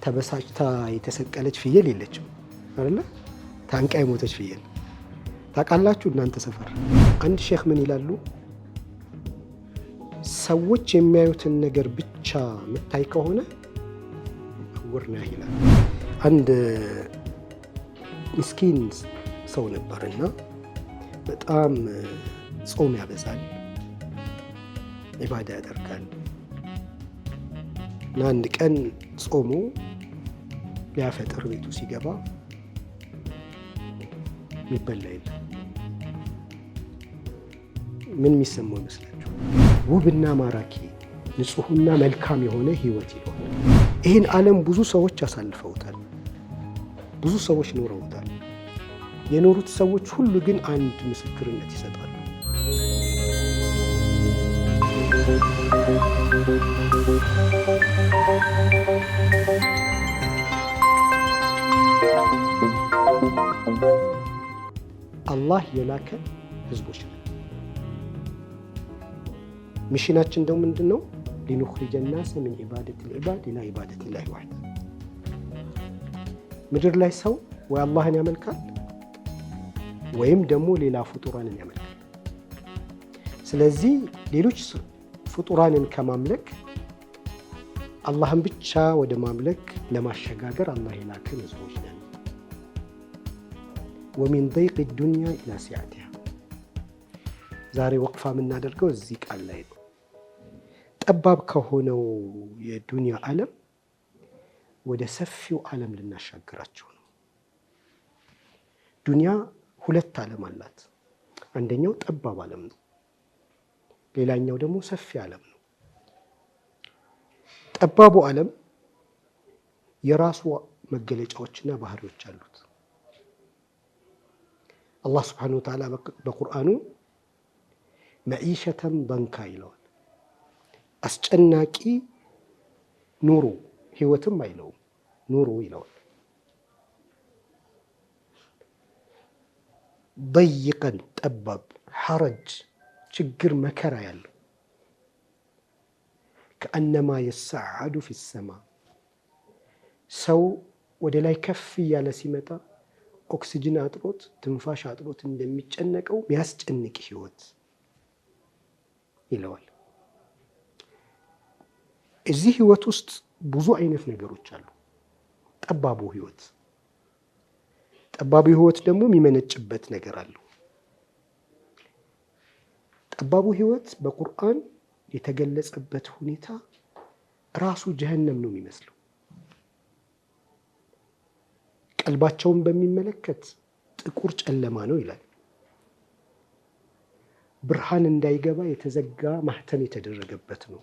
ተበሳጭታ የተሰቀለች ፍየል የለችም አይደለ? ታንቃ የሞተች ፍየል ታውቃላችሁ እናንተ ሰፈር። አንድ ሼክ ምን ይላሉ? ሰዎች የሚያዩትን ነገር ብቻ ምታይ ከሆነ እውር ነህ ይላል። አንድ ምስኪን ሰው ነበርና በጣም ጾም ያበዛል፣ ኢባዳ ያደርጋል። እና አንድ ቀን ጾሙ ሊያፈጥር ቤቱ ሲገባ የሚበላ የለም። ምን የሚሰማው ይመስላችሁ? ውብና ማራኪ ንጹህና መልካም የሆነ ህይወት ይሆናል። ይህን ዓለም ብዙ ሰዎች አሳልፈውታል፣ ብዙ ሰዎች ኖረውታል። የኖሩት ሰዎች ሁሉ ግን አንድ ምስክርነት ይሰጣሉ። አላህ የላከ ህዝቦች ነን። ሚሽናችን ደግሞ ምንድነው? ሊኑኽሪጀ ናስ ሚን ዒባደቲል ዒባድ ኢላ ዒባደቲላሂ ወሕደ። ምድር ላይ ሰው ወይ አላህን ያመልካል ወይም ደግሞ ሌላ ፍጡራንን ያመልካል። ስለዚህ ሌሎች ፍጡራንን ከማምለክ አላህን ብቻ ወደ ማምለክ ለማሸጋገር አላህ የላከን ህዝቦች ነን። ወሚን ضይቅ ዱንያ ኢላ ሲዓቲሃ። ዛሬ ወቅፋ የምናደርገው እዚህ ቃል ላይ ነው። ጠባብ ከሆነው የዱንያ ዓለም ወደ ሰፊው ዓለም ልናሻግራቸው ነው። ዱንያ ሁለት ዓለም አላት። አንደኛው ጠባብ ዓለም ነው፣ ሌላኛው ደግሞ ሰፊ ዓለም ነው። ጠባቡ ዓለም የራሱ መገለጫዎችና ባህሪዎች አሉት። አላህ ስብሓነሁ ወተዓላ በቁርአኑ መዒሸተን ደንካ ይለዋል። አስጨናቂ ኑሮ፣ ህይወትም አይለውም፣ ኑሮ ይለዋል። ضይቀን ጠባብ፣ ሐረጅ ችግር መከራ ያለው። ከአነማ የሰዓዱ ፊ ሰማ፣ ሰው ወደ ላይ ከፍ እያለ ሲመጣ ኦክሲጅን አጥሮት ትንፋሽ አጥሮት እንደሚጨነቀው የሚያስጨንቅ ህይወት ይለዋል። እዚህ ህይወት ውስጥ ብዙ አይነት ነገሮች አሉ። ጠባቡ ህይወት ደግሞ የሚመነጭበት ነገር አለው። ጠባቡ ህይወት በቁርአን የተገለጸበት ሁኔታ ራሱ ጀሀነም ነው የሚመስለው። ቀልባቸውን በሚመለከት ጥቁር ጨለማ ነው ይላል። ብርሃን እንዳይገባ የተዘጋ ማህተም የተደረገበት ነው።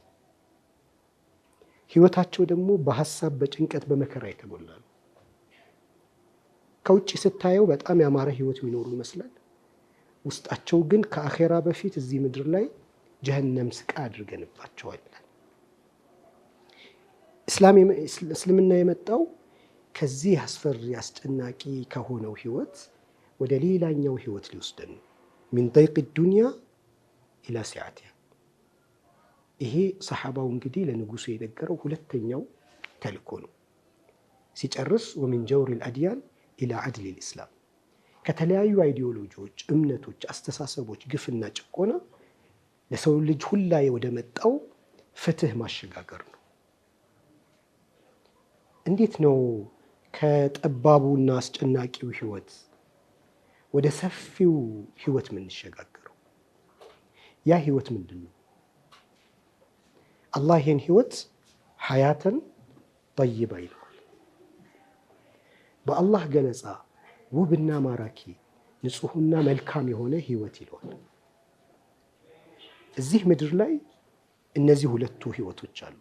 ህይወታቸው ደግሞ በሐሳብ፣ በጭንቀት፣ በመከራ የተሞላ ነው። ከውጭ ስታየው በጣም ያማረ ህይወት የሚኖሩ ይመስላል። ውስጣቸው ግን ከአኼራ በፊት እዚህ ምድር ላይ ጀሀነም ስቃይ አድርገንባቸዋል። እስልምና የመጣው ከዚህ አስፈሪ አስጨናቂ ከሆነው ህይወት ወደ ሌላኛው ህይወት ሊወስደን ነው። ሚን ضይቅ ዱንያ ኢላ ሲዓቲሃ። ይሄ ሰሓባው እንግዲህ ለንጉሱ የነገረው ሁለተኛው ተልእኮ ነው። ሲጨርስ ወሚን ጀውሪል አድያን ኢላ ዐድሊል ኢስላም፣ ከተለያዩ አይዲዮሎጂዎች፣ እምነቶች፣ አስተሳሰቦች፣ ግፍና ጭቆና ለሰው ልጅ ሁላ ወደ መጣው ፍትህ ማሸጋገር ነው። እንዴት ነው ከጠባቡና አስጨናቂው ህይወት ወደ ሰፊው ህይወት የምንሸጋገረው? ያ ህይወት ምንድን ነው? አላህ ይህን ህይወት ሐያተን ጠይባ ይለዋል። በአላህ ገለጻ ውብና ማራኪ ንጹህና መልካም የሆነ ህይወት ይለዋል። እዚህ ምድር ላይ እነዚህ ሁለቱ ህይወቶች አሉ።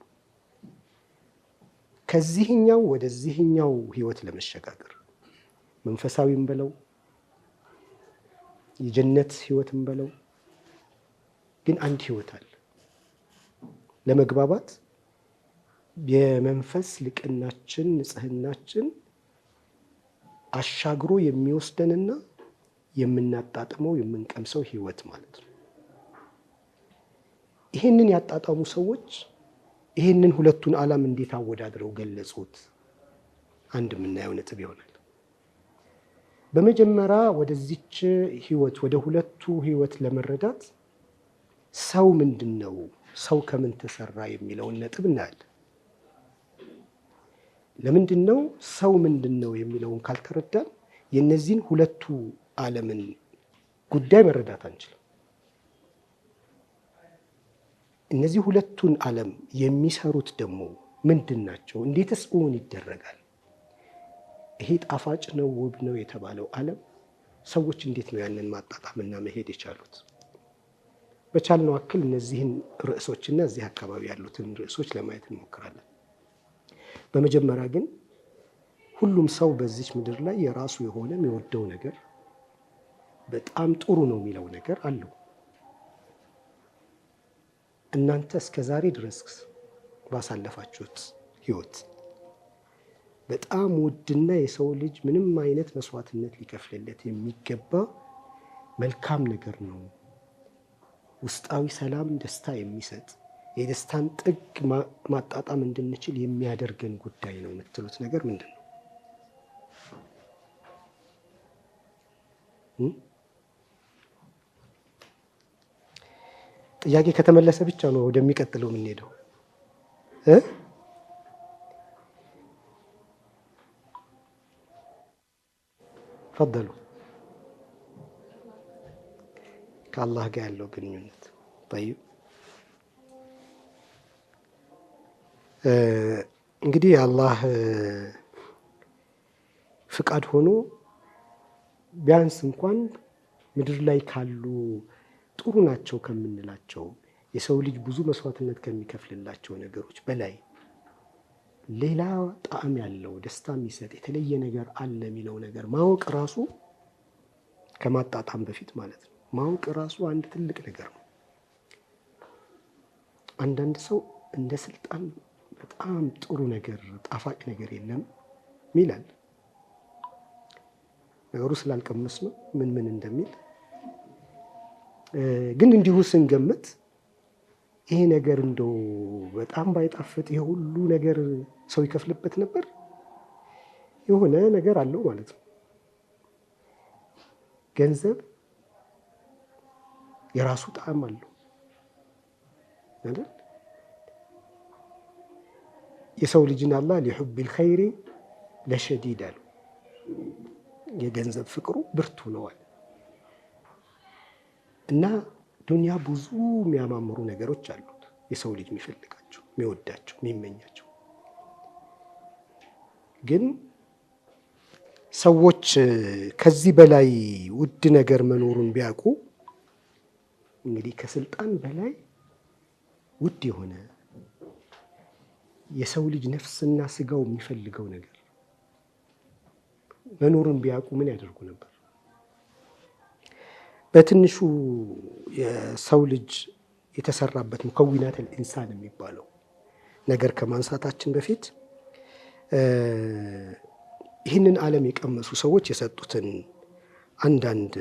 ከዚህኛው ወደዚህኛው ህይወት ለመሸጋገር መንፈሳዊም በለው የጀነት ህይወትም በለው ግን አንድ ህይወት አለ። ለመግባባት የመንፈስ ልቅናችን፣ ንጽህናችን አሻግሮ የሚወስደንና የምናጣጥመው የምንቀምሰው ህይወት ማለት ነው። ይህንን ያጣጣሙ ሰዎች ይህንን ሁለቱን ዓለም እንዴት አወዳድረው ገለጹት አንድ የምናየው ነጥብ ይሆናል። በመጀመሪያ ወደዚች ህይወት ወደ ሁለቱ ህይወት ለመረዳት ሰው ምንድነው፣ ሰው ከምን ተሰራ የሚለውን ነጥብ እናያለን። ለምንድነው ሰው ምንድነው የሚለውን ካልተረዳን የነዚህን ሁለቱ ዓለምን ጉዳይ መረዳት አንችልም። እነዚህ ሁለቱን ዓለም የሚሰሩት ደግሞ ምንድናቸው? እንዴትስ እውን ይደረጋል? ይሄ ጣፋጭ ነው ውብ ነው የተባለው ዓለም ሰዎች እንዴት ነው ያንን ማጣጣምና መሄድ የቻሉት? በቻልነው አክል እነዚህን ርዕሶችና እዚህ አካባቢ ያሉትን ርዕሶች ለማየት እንሞክራለን። በመጀመሪያ ግን ሁሉም ሰው በዚች ምድር ላይ የራሱ የሆነ የሚወደው ነገር በጣም ጥሩ ነው የሚለው ነገር አለው። እናንተ እስከ ዛሬ ድረስ ባሳለፋችሁት ህይወት በጣም ውድና የሰው ልጅ ምንም አይነት መስዋዕትነት ሊከፍልለት የሚገባ መልካም ነገር ነው፣ ውስጣዊ ሰላም፣ ደስታ የሚሰጥ የደስታን ጥግ ማጣጣም እንድንችል የሚያደርገን ጉዳይ ነው የምትሉት ነገር ምንድን ነው? ጥያቄ ከተመለሰ ብቻ ነው ወደሚቀጥለው የምንሄደው። ፈضሉ ከአላህ ጋር ያለው ግንኙነት طيب እንግዲህ አላህ ፍቃድ ሆኖ ቢያንስ እንኳን ምድር ላይ ካሉ ጥሩ ናቸው ከምንላቸው የሰው ልጅ ብዙ መስዋዕትነት ከሚከፍልላቸው ነገሮች በላይ ሌላ ጣዕም ያለው ደስታ የሚሰጥ የተለየ ነገር አለ የሚለው ነገር ማወቅ ራሱ ከማጣጣም በፊት ማለት ነው። ማወቅ ራሱ አንድ ትልቅ ነገር ነው። አንዳንድ ሰው እንደ ስልጣን በጣም ጥሩ ነገር ጣፋጭ ነገር የለም ይላል። ነገሩ ስላልቀመስ ነው ምን ምን እንደሚል ግን እንዲሁ ስንገምት ይሄ ነገር እንደው በጣም ባይጣፍጥ ይሄ ሁሉ ነገር ሰው ይከፍልበት ነበር፣ የሆነ ነገር አለው ማለት ነው። ገንዘብ የራሱ ጣዕም አለው አይደል? የሰው ልጅን አላህ ለሁብል ኸይሪ ለሸዲድ አለው። የገንዘብ ፍቅሩ ብርቱ ነው እና ዱንያ ብዙ የሚያማምሩ ነገሮች አሉት የሰው ልጅ የሚፈልጋቸው፣ የሚወዳቸው፣ የሚመኛቸው። ግን ሰዎች ከዚህ በላይ ውድ ነገር መኖሩን ቢያውቁ እንግዲህ ከስልጣን በላይ ውድ የሆነ የሰው ልጅ ነፍስና ስጋው የሚፈልገው ነገር መኖሩን ቢያውቁ ምን ያደርጉ ነበር? በትንሹ የሰው ልጅ የተሰራበት ሙከዊናት الانسان የሚባለው ነገር ከማንሳታችን በፊት ይህንን ዓለም የቀመሱ ሰዎች የሰጡትን አንዳንድ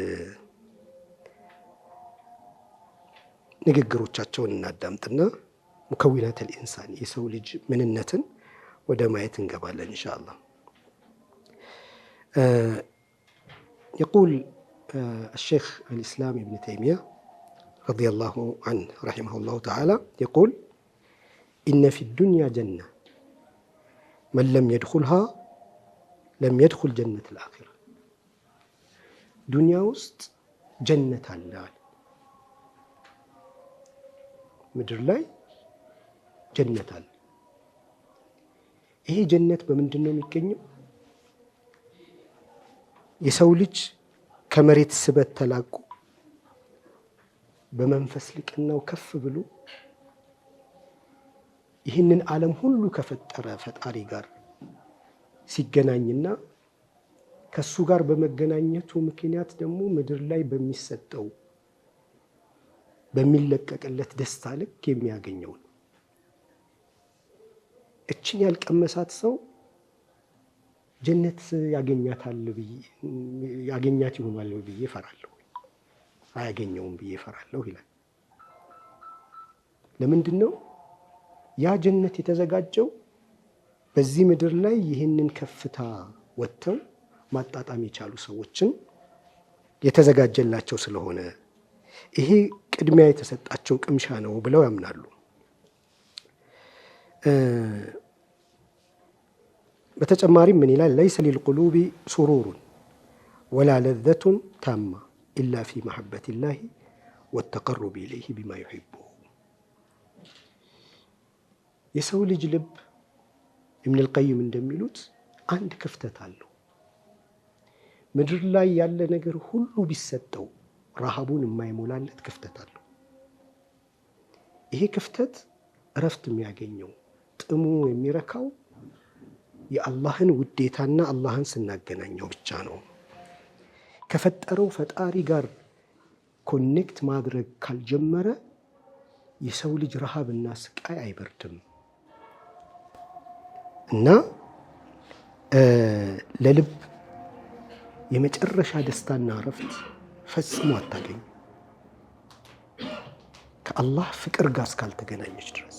ንግግሮቻቸውን እናዳምጥና ሙከዊናት الانسان የሰው ልጅ ምንነትን ወደ ማየት እንገባለን ኢንሻአላህ። يقول الشيخ الإسلام ابن تيمية رضي الله عنه رحمه الله تعالى يقول إن في الدنيا جنة من لم يدخلها لم يدخل جنة الآخرة. دنيا وسط جنة الله مدر لاي جنة الله. إيه جنة بمندنو ميكنيو يسولج ከመሬት ስበት ተላቁ በመንፈስ ልቅናው ከፍ ብሎ ይህንን ዓለም ሁሉ ከፈጠረ ፈጣሪ ጋር ሲገናኝና ከሱ ጋር በመገናኘቱ ምክንያት ደግሞ ምድር ላይ በሚሰጠው በሚለቀቅለት ደስታ ልክ የሚያገኘው ነው። እችን ያልቀመሳት ሰው ጀነት ያገኛት ይሆናል ብዬ እፈራለሁ፣ አያገኘውም ብዬ እፈራለሁ ይላል። ለምንድን ነው ያ ጀነት የተዘጋጀው? በዚህ ምድር ላይ ይህንን ከፍታ ወጥተው ማጣጣም የቻሉ ሰዎችን የተዘጋጀላቸው ስለሆነ ይሄ ቅድሚያ የተሰጣቸው ቅምሻ ነው ብለው ያምናሉ። በተጨማሪም ምን ይላል? ለይሰ ሊልቁሉቢ ሱሩሩን ወላ ለዘቱን ታማ ኢላ ፊ መሐበቲላሂ ወተቀሩቢ ኢለይሂ ቢማ ዩሒቡ። የሰው ልጅ ልብ ኢብኑል ቀይም እንደሚሉት አንድ ክፍተት አለው። ምድር ላይ ያለ ነገር ሁሉ ቢሰጠው ረሃቡን የማይሞላለት ክፍተት አለው። ይሄ ክፍተት እረፍት የሚያገኘው ጥሙ የሚረካው የአላህን ውዴታና አላህን ስናገናኘው ብቻ ነው። ከፈጠረው ፈጣሪ ጋር ኮኔክት ማድረግ ካልጀመረ የሰው ልጅ ረሃብና ስቃይ አይበርድም እና ለልብ የመጨረሻ ደስታና እረፍት ፈጽሞ አታገኝ ከአላህ ፍቅር ጋር እስካልተገናኘች ድረስ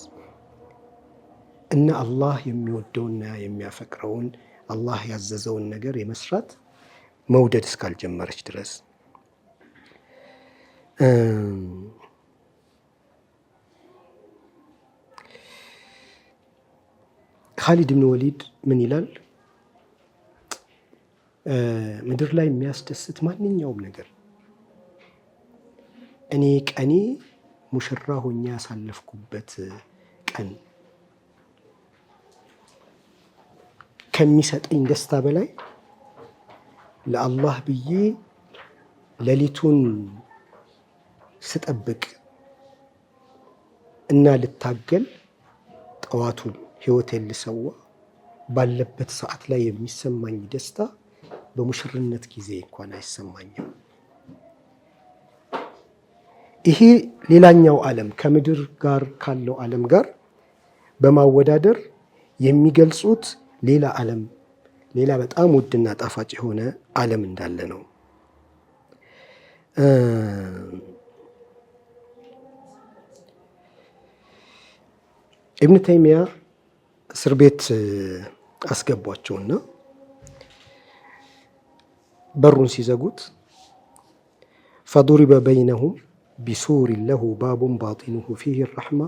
እና አላህ የሚወደውና የሚያፈቅረውን አላህ ያዘዘውን ነገር የመስራት መውደድ እስካልጀመረች ድረስ። ኻሊድ ብን ወሊድ ምን ይላል? ምድር ላይ የሚያስደስት ማንኛውም ነገር እኔ ቀኔ ሙሽራ ሆኜ ያሳለፍኩበት ቀን ከሚሰጠኝ ደስታ በላይ ለአላህ ብዬ ሌሊቱን ስጠብቅ እና ልታገል ጠዋቱን ህይወቴን ልሰዋ ባለበት ሰዓት ላይ የሚሰማኝ ደስታ በሙሽርነት ጊዜ እንኳን አይሰማኝም። ይሄ ሌላኛው ዓለም ከምድር ጋር ካለው ዓለም ጋር በማወዳደር የሚገልጹት ሌላ ዓለም፣ ሌላ በጣም ውድና ጣፋጭ የሆነ ዓለም እንዳለ ነው። ኢብኑ ተይሚያ እስር ቤት አስገቧቸውና በሩን ሲዘጉት ፈضرب بينهم بسور له باب باطنه فيه الرحمة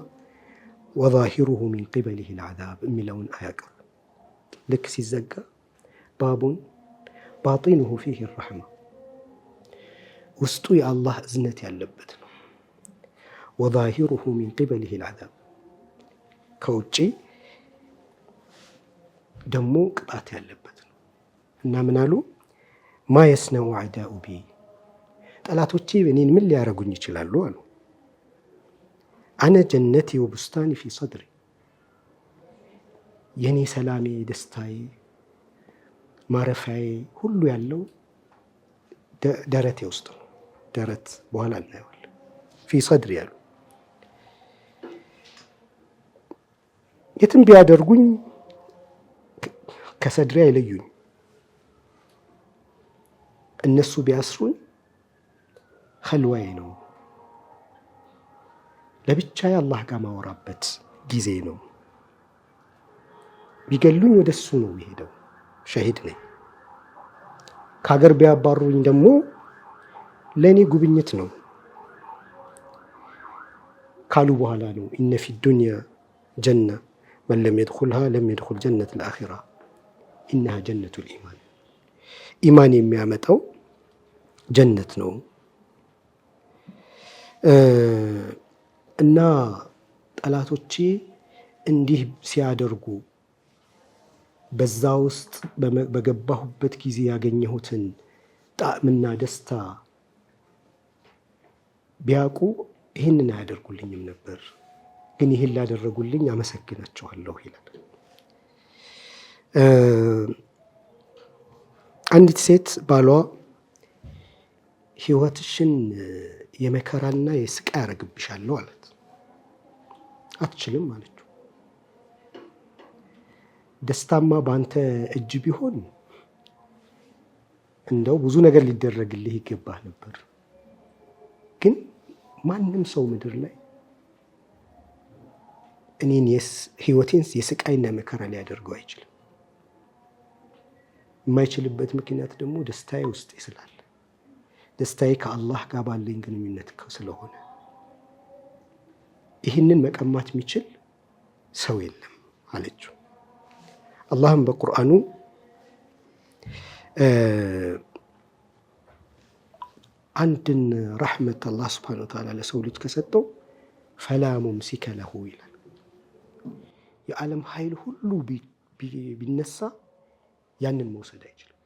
وظاهره من قبله العذاب የሚለውን አያቀር ልክ ሲዘጋ ባቡን باطنه فيه الرحمة ውስጡ የአላህ እዝነት ያለበት ነው። وظاهره من قبله العذاب ከውጪ ደሞ ቅጣት ያለበት ነው። እና ምን አሉ? ማ የስነው አዕዳኡ ቢ ጠላቶቼ እኔን ምን ሊያረጉኝ ይችላሉ አሉ። አነ ጀነቲ ወቡስታኒ ፊ ሰድሪ የኔ ሰላሜ፣ ደስታዬ፣ ማረፊያዬ ሁሉ ያለው ደረቴ ውስጥ ነው። ደረት በኋላ እናየዋለን። ፊ ሰድሪ ያሉ የትም ቢያደርጉኝ ከሰድሪ አይለዩኝ። እነሱ ቢያስሩኝ ኸልዋዬ ነው፣ ለብቻዬ አላህ ጋር ማወራበት ጊዜ ነው። ቢገሉኝ ወደሱ ነው የሚሄደው፣ ሸሂድ ነኝ። ከሀገር ቢያባሩኝ ደግሞ ለእኔ ጉብኝት ነው ካሉ በኋላ ነው ኢነ ፊ ዱንያ ጀና መን ለም የድኹልሃ ለም የድኹል ጀነት ልአኺራ ኢነሃ ጀነቱል ኢማን። ኢማን የሚያመጣው ጀነት ነው። እና ጠላቶቼ እንዲህ ሲያደርጉ በዛ ውስጥ በገባሁበት ጊዜ ያገኘሁትን ጣዕምና ደስታ ቢያውቁ ይህንን አያደርጉልኝም ነበር፣ ግን ይህን ላደረጉልኝ አመሰግናቸዋለሁ ይላል። አንዲት ሴት ባሏ ህይወትሽን የመከራና የስቃይ አረግብሻለሁ አላት። አትችልም አለችው። ደስታማ ባንተ እጅ ቢሆን እንደው ብዙ ነገር ሊደረግልህ ይገባህ ነበር። ግን ማንም ሰው ምድር ላይ እኔን ህይወቴን የስቃይና መከራ ሊያደርገው አይችልም። የማይችልበት ምክንያት ደግሞ ደስታዬ ውስጥ ስላለ፣ ደስታዬ ከአላህ ጋር ባለኝ ግንኙነት ስለሆነ ይህንን መቀማት የሚችል ሰው የለም አለችው። አላህም በቁርአኑ አንድን ረሕመት አላህ ሱብሓነሁ ወተዓላ ለሰው ልጅ ከሰጠው ፈላ ሙምሲከ ለሁ ይላል። የዓለም ኃይል ሁሉ ቢነሳ ያንን መውሰድ አይችልም።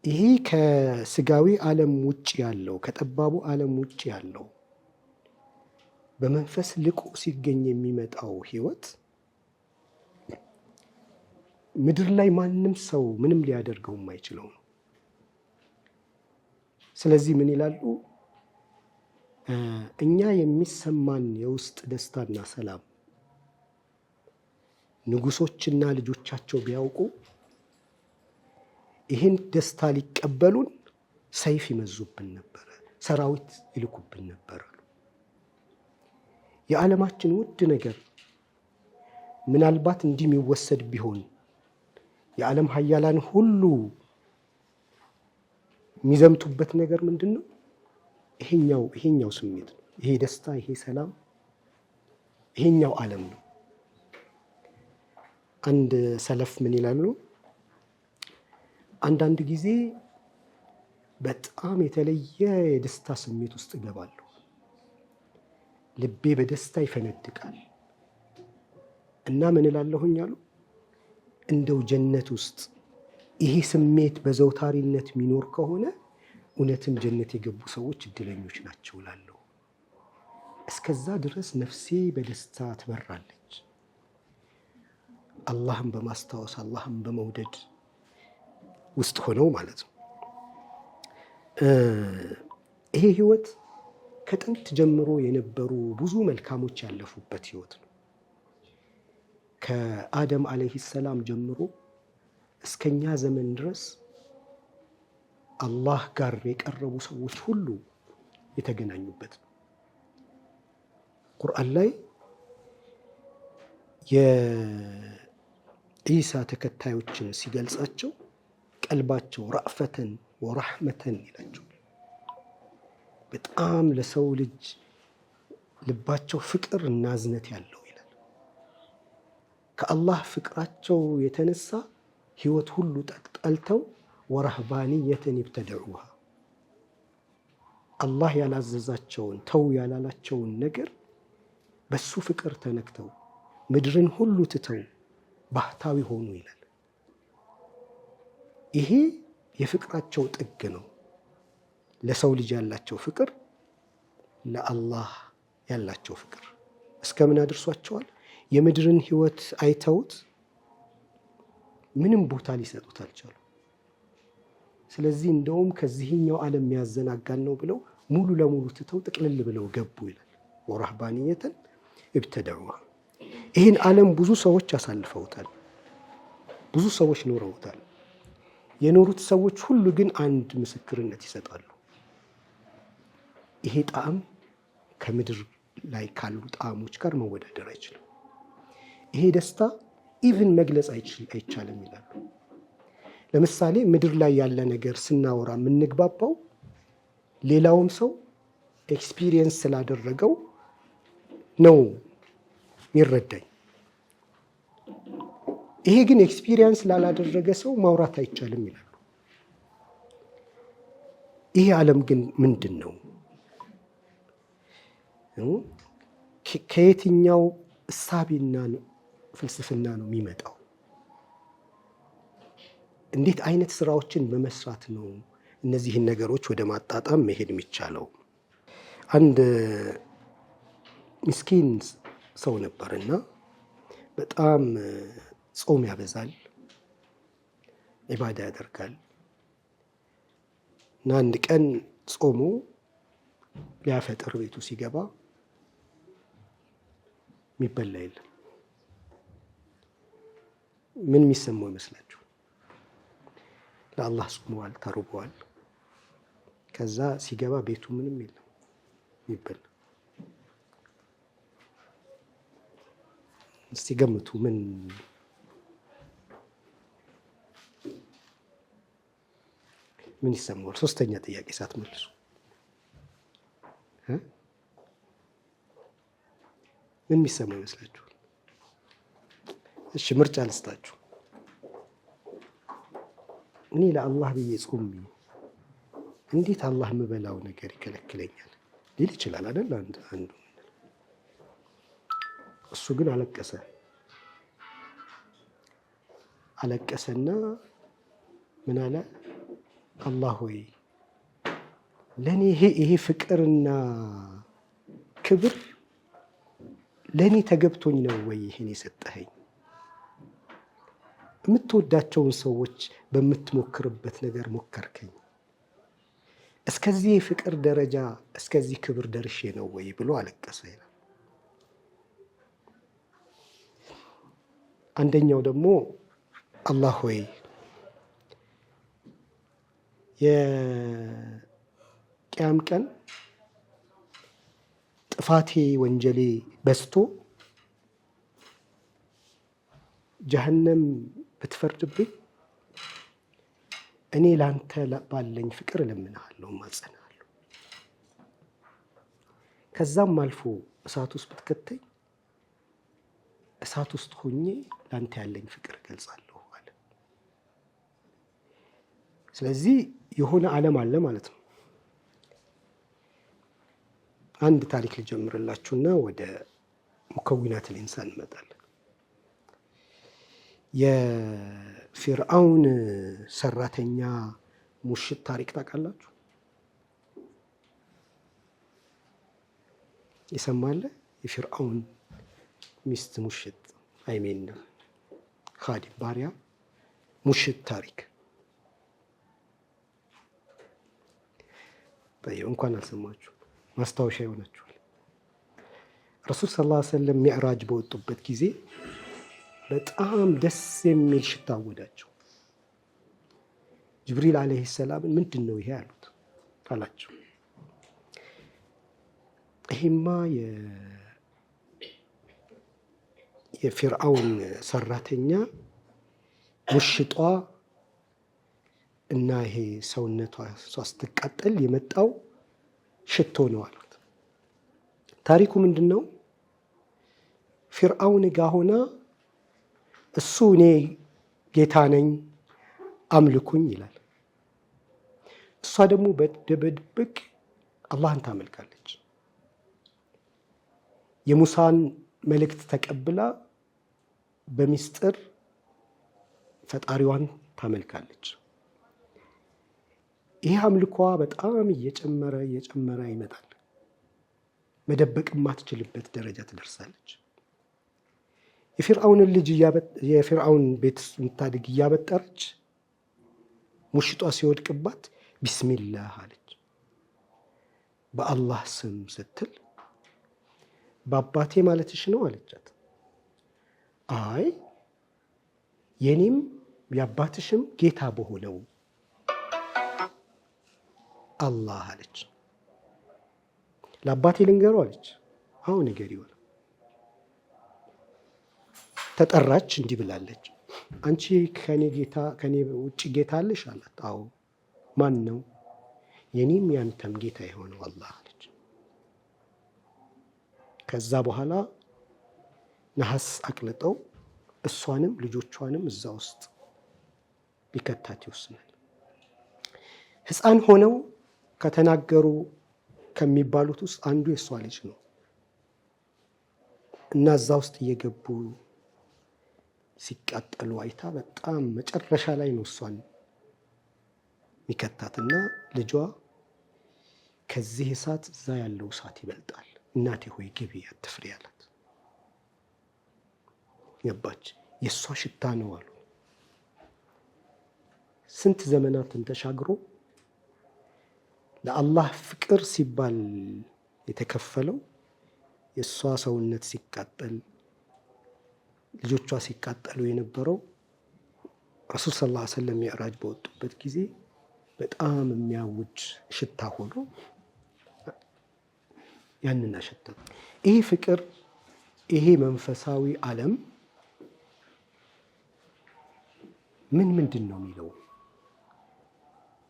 ይሄ ከስጋዊ ዓለም ውጭ ያለው ከጠባቡ ዓለም ውጭ ያለው በመንፈስ ልቆ ሲገኝ የሚመጣው ህይወት ምድር ላይ ማንም ሰው ምንም ሊያደርገው የማይችለው ነው። ስለዚህ ምን ይላሉ? እኛ የሚሰማን የውስጥ ደስታና ሰላም ንጉሶችና ልጆቻቸው ቢያውቁ ይህን ደስታ ሊቀበሉን ሰይፍ ይመዙብን ነበረ፣ ሰራዊት ይልኩብን ነበር። የዓለማችን ውድ ነገር ምናልባት እንዲህ የሚወሰድ ቢሆን የዓለም ሀያላን ሁሉ የሚዘምቱበት ነገር ምንድን ነው? ይሄኛው ስሜት ነው። ይሄ ደስታ፣ ይሄ ሰላም፣ ይሄኛው ዓለም ነው። አንድ ሰለፍ ምን ይላሉ? አንዳንድ ጊዜ በጣም የተለየ የደስታ ስሜት ውስጥ እገባለሁ። ልቤ በደስታ ይፈነድቃል እና ምን እላለሁኝ አሉ፣ እንደው ጀነት ውስጥ ይሄ ስሜት በዘውታሪነት የሚኖር ከሆነ እውነትም ጀነት የገቡ ሰዎች እድለኞች ናቸው እላለሁ። እስከዛ ድረስ ነፍሴ በደስታ ትበራለች፣ አላህን በማስታወስ አላህን በመውደድ ውስጥ ሆነው ማለት ነው። ይሄ ህይወት ከጥንት ጀምሮ የነበሩ ብዙ መልካሞች ያለፉበት ህይወት ነው። ከአደም አለይሂ ሰላም ጀምሮ እስከኛ ዘመን ድረስ አላህ ጋር የቀረቡ ሰዎች ሁሉ የተገናኙበት ነው። ቁርአን ላይ የኢሳ ተከታዮችን ሲገልጻቸው ቀልባቸው ረእፈተን ወረሕመተን ይላቸው። በጣም ለሰው ልጅ ልባቸው ፍቅር እና እዝነት ያለው ይላል። ከአላህ ፍቅራቸው የተነሳ ህይወት ሁሉ ጠልተው ወረህባንየትን ይብተደዑሃ አላህ ያላዘዛቸውን ተው ያላላቸውን ነገር በሱ ፍቅር ተነክተው ምድርን ሁሉ ትተው ባህታዊ ሆኑ ይላል። ይሄ የፍቅራቸው ጥግ ነው። ለሰው ልጅ ያላቸው ፍቅር፣ ለአላህ ያላቸው ፍቅር እስከምን አድርሷቸዋል? የምድርን ህይወት አይተውት ምንም ቦታ ሊሰጡት አልቻሉ። ስለዚህ እንደውም ከዚህኛው ዓለም የሚያዘናጋን ነው ብለው ሙሉ ለሙሉ ትተው ጥቅልል ብለው ገቡ ይላል። ወረህባንየትን እብተደዑሃ። ይህን ዓለም ብዙ ሰዎች አሳልፈውታል፣ ብዙ ሰዎች ኖረውታል። የኖሩት ሰዎች ሁሉ ግን አንድ ምስክርነት ይሰጣሉ። ይሄ ጣዕም ከምድር ላይ ካሉ ጣዕሞች ጋር መወዳደር አይችልም። ይሄ ደስታ ኢቭን መግለጽ አይቻልም ይላሉ። ለምሳሌ ምድር ላይ ያለ ነገር ስናወራ የምንግባባው ሌላውም ሰው ኤክስፒሪየንስ ስላደረገው ነው ይረዳኝ። ይሄ ግን ኤክስፒሪየንስ ላላደረገ ሰው ማውራት አይቻልም ይላሉ። ይሄ ዓለም ግን ምንድን ነው? ከየትኛው እሳቤና ፍልስፍና ነው የሚመጣው? እንዴት አይነት ስራዎችን በመስራት ነው እነዚህን ነገሮች ወደ ማጣጣም መሄድ የሚቻለው? አንድ ምስኪን ሰው ነበርና በጣም ጾም ያበዛል፣ ኢባዳ ያደርጋል እና አንድ ቀን ጾሙ ሊያፈጥር ቤቱ ሲገባ የሚበላ የለም። ምን የሚሰማው ይመስላችሁ? ለአላህ ጾመዋል፣ ተርበዋል። ከዛ ሲገባ ቤቱ ምንም የለም የሚበላ። እስቲ ገምቱ ምን ይሰማል? ሶስተኛ ጥያቄ ሳትመልሱ ምን የሚሰማው ይመስላችኋል? እሺ ምርጫ ልስጣችሁ። እኔ ለአላህ ብዬ ጾም እንዴት አላህ የምበላው ነገር ይከለክለኛል ሊል ይችላል አይደል? አንዱ እሱ ግን አለቀሰና ምን አለ? አላህ ሆይ ለኔ ይሄ ፍቅርና ክብር ለኔ ተገብቶኝ ነው ወይ ይሄን የሰጠኸኝ? የምትወዳቸውን ሰዎች በምትሞክርበት ነገር ሞከርከኝ። እስከዚህ የፍቅር ደረጃ እስከዚህ ክብር ደርሼ ነው ወይ ብሎ አለቀሰ ይላል። አንደኛው ደግሞ አላህ ሆይ የቂያም ቀን ጥፋቴ ወንጀሌ በዝቶ ጀሀነም ብትፈርድብኝ እኔ ላንተ ባለኝ ፍቅር እለምንሃለሁ፣ እማጸንሃለሁ። ከዛም አልፎ እሳት ውስጥ ብትከተኝ እሳት ውስጥ ሆኜ ላንተ ያለኝ ፍቅር እገልጻለሁ አለ። ስለዚህ የሆነ ዓለም አለ ማለት ነው። አንድ ታሪክ ልጀምርላችሁና ወደ ሙከዊናት ልኢንሳን እንመጣለን። የፊርዓውን ሰራተኛ ሙሽት ታሪክ ታውቃላችሁ? ይሰማለ? የፊርዓውን ሚስት ሙሽት አይሜን ኻዲም ባሪያ ሙሽት ታሪክ እንኳን አልሰማችሁ፣ ማስታወሻ ይሆናችኋል። ረሱል ሰለላሁ ዐለይሂ ወሰለም ሚዕራጅ በወጡበት ጊዜ በጣም ደስ የሚል ሽታ አወዳቸው። ጅብሪል አለይሂ ሰላምን ምንድን ነው ይሄ አሉት አላቸው። ይሄማ የፊርዓውን ሰራተኛ ሙሽጧ እና ይሄ ሰውነቷ ስትቃጠል የመጣው ሽቶ ነው አሉት። ታሪኩ ምንድን ነው? ፊርዓውን ጋር ሆና እሱ እኔ ጌታ ነኝ አምልኩኝ ይላል። እሷ ደግሞ በድብቅ አላህን ታመልካለች። የሙሳን መልእክት ተቀብላ በሚስጥር ፈጣሪዋን ታመልካለች። ይህ አምልኳ በጣም እየጨመረ ይመጣል። መደበቅ የማትችልበት ደረጃ ትደርሳለች። የፊርዓውን ቤት ምታድግ እያበጠረች ሙሽጧ ሲወድቅባት ቢስሚላህ አለች። በአላህ ስም ስትል በአባቴ ማለትሽ ነው አለቻት። አይ የኔም የአባትሽም ጌታ በሆነው አላህ አለች። ለአባቴ ልንገረው አለች። አሁን ንገሪው። ተጠራች፣ እንዲህ ብላለች። አንቺ ከኔ ውጭ ጌታ አለሽ አላት። አዎ። ማን ነው? የኔም ያንተም ጌታ የሆነው አላህ አለች። ከዛ በኋላ ነሐስ አቅልጠው እሷንም ልጆቿንም እዛ ውስጥ ሊከታት ይወስናል። ሕፃን ሆነው ከተናገሩ ከሚባሉት ውስጥ አንዱ የእሷ ልጅ ነው እና እዛ ውስጥ እየገቡ ሲቃጠሉ አይታ በጣም መጨረሻ ላይ ነው እሷን ሚከታትና ልጇ ከዚህ እሳት እዛ ያለው እሳት ይበልጣል፣ እናቴ ሆይ ግቢ አትፍሪ አላት። ገባች። የእሷ ሽታ ነው አሉ። ስንት ዘመናትን ተሻግሮ ለአላህ ፍቅር ሲባል የተከፈለው የእሷ ሰውነት ሲቃጠል ልጆቿ ሲቃጠሉ የነበረው ረሱል ሰለላሁ ዐለይሂ ወሰለም ሚዕራጅ በወጡበት ጊዜ በጣም የሚያውጅ ሽታ ሆኖ ያንን አሸተቱ። ይህ ፍቅር ይሄ መንፈሳዊ ዓለም ምንድን ነው የሚለው?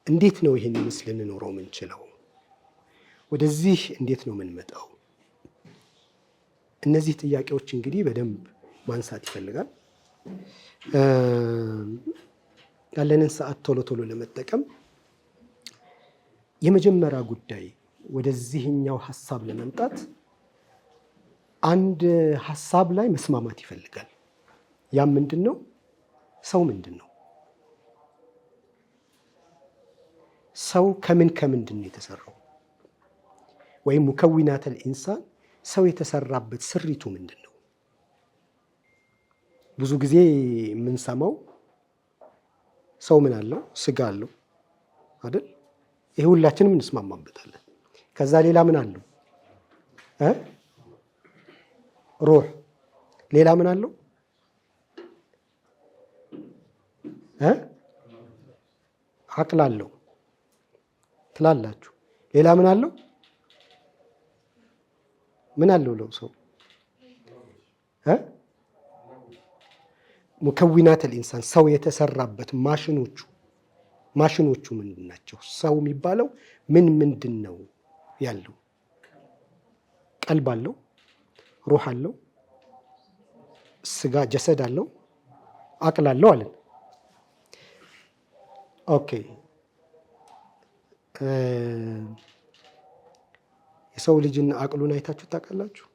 እንዴት ነው ይሄን ምስል ልንኖረው የምንችለው? ወደዚህ እንዴት ነው የምንመጣው? እነዚህ ጥያቄዎች እንግዲህ በደንብ ማንሳት ይፈልጋል። ያለንን ሰዓት ቶሎ ቶሎ ለመጠቀም የመጀመሪያ ጉዳይ ወደዚህኛው ሐሳብ ለመምጣት አንድ ሐሳብ ላይ መስማማት ይፈልጋል። ያም ምንድነው? ሰው ምንድነው? ሰው ከምንድን ነው የተሰራው? ወይም ሙከዊናተል ኢንሳን ሰው የተሰራበት ስሪቱ ምንድነው? ብዙ ጊዜ የምንሰማው ሰው ምን አለው? ስጋ አለው አይደል? ይሄ ሁላችንም እንስማማበታለን። ከዛ ሌላ ምን አለው? ሩህ። ሌላ ምን አለው? አቅል አለው ትላላችሁ። ሌላ ምን አለው? ምን አለው ሰው? ሙከዊናተል ኢንሳን ሰው የተሰራበት ማሽኖቹ ምንድን ናቸው? ሰው የሚባለው ምንድን ነው ያለው? ቀልብ አለው፣ ሩህ አለው፣ ስጋ ጀሰድ አለው፣ አቅል አለው አለን። ኦኬ። የሰው ልጅን አቅሉን አይታችሁ ታውቃላችሁ?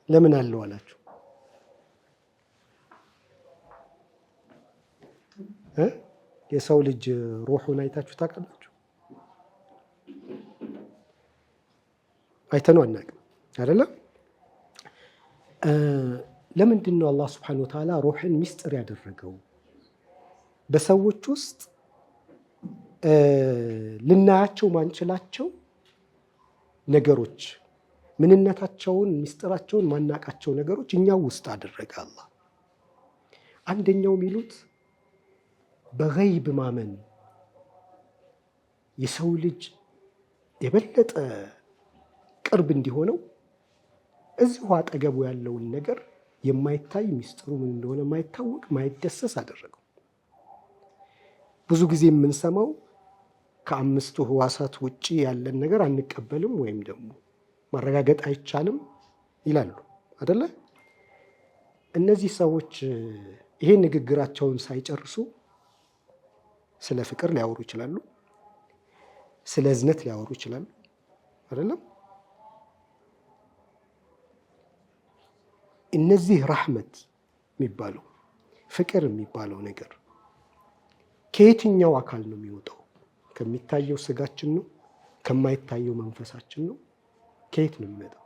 ለምን አለው አላችሁ? የሰው ልጅ ሩሑን አይታችሁ ታውቃላችሁ? አይተነው አናውቅም አይደለም? ለምንድን ነው አላህ ሱብሓነሁ ወተዓላ ሩሕን ሚስጥር ያደረገው? በሰዎች ውስጥ ልናያቸው ማንችላቸው ነገሮች፣ ምንነታቸውን ሚስጥራቸውን ማናቃቸው ነገሮች እኛው ውስጥ አደረገ አላህ። አንደኛው የሚሉት በገይብ ማመን የሰው ልጅ የበለጠ ቅርብ እንዲሆነው እዚሁ አጠገቡ ያለውን ነገር የማይታይ ሚስጥሩ ምን እንደሆነ ማይታወቅ ማይደሰስ አደረገው። ብዙ ጊዜ የምንሰማው ከአምስቱ ህዋሳት ውጪ ያለን ነገር አንቀበልም ወይም ደግሞ ማረጋገጥ አይቻልም ይላሉ አይደለ? እነዚህ ሰዎች ይሄ ንግግራቸውን ሳይጨርሱ ስለ ፍቅር ሊያወሩ ይችላሉ፣ ስለ እዝነት ሊያወሩ ይችላሉ አይደለም? እነዚህ ረህመት የሚባለው ፍቅር የሚባለው ነገር ከየትኛው አካል ነው የሚወጣው? ከሚታየው ስጋችን ነው? ከማይታየው መንፈሳችን ነው? ከየት ነው የሚመጣው?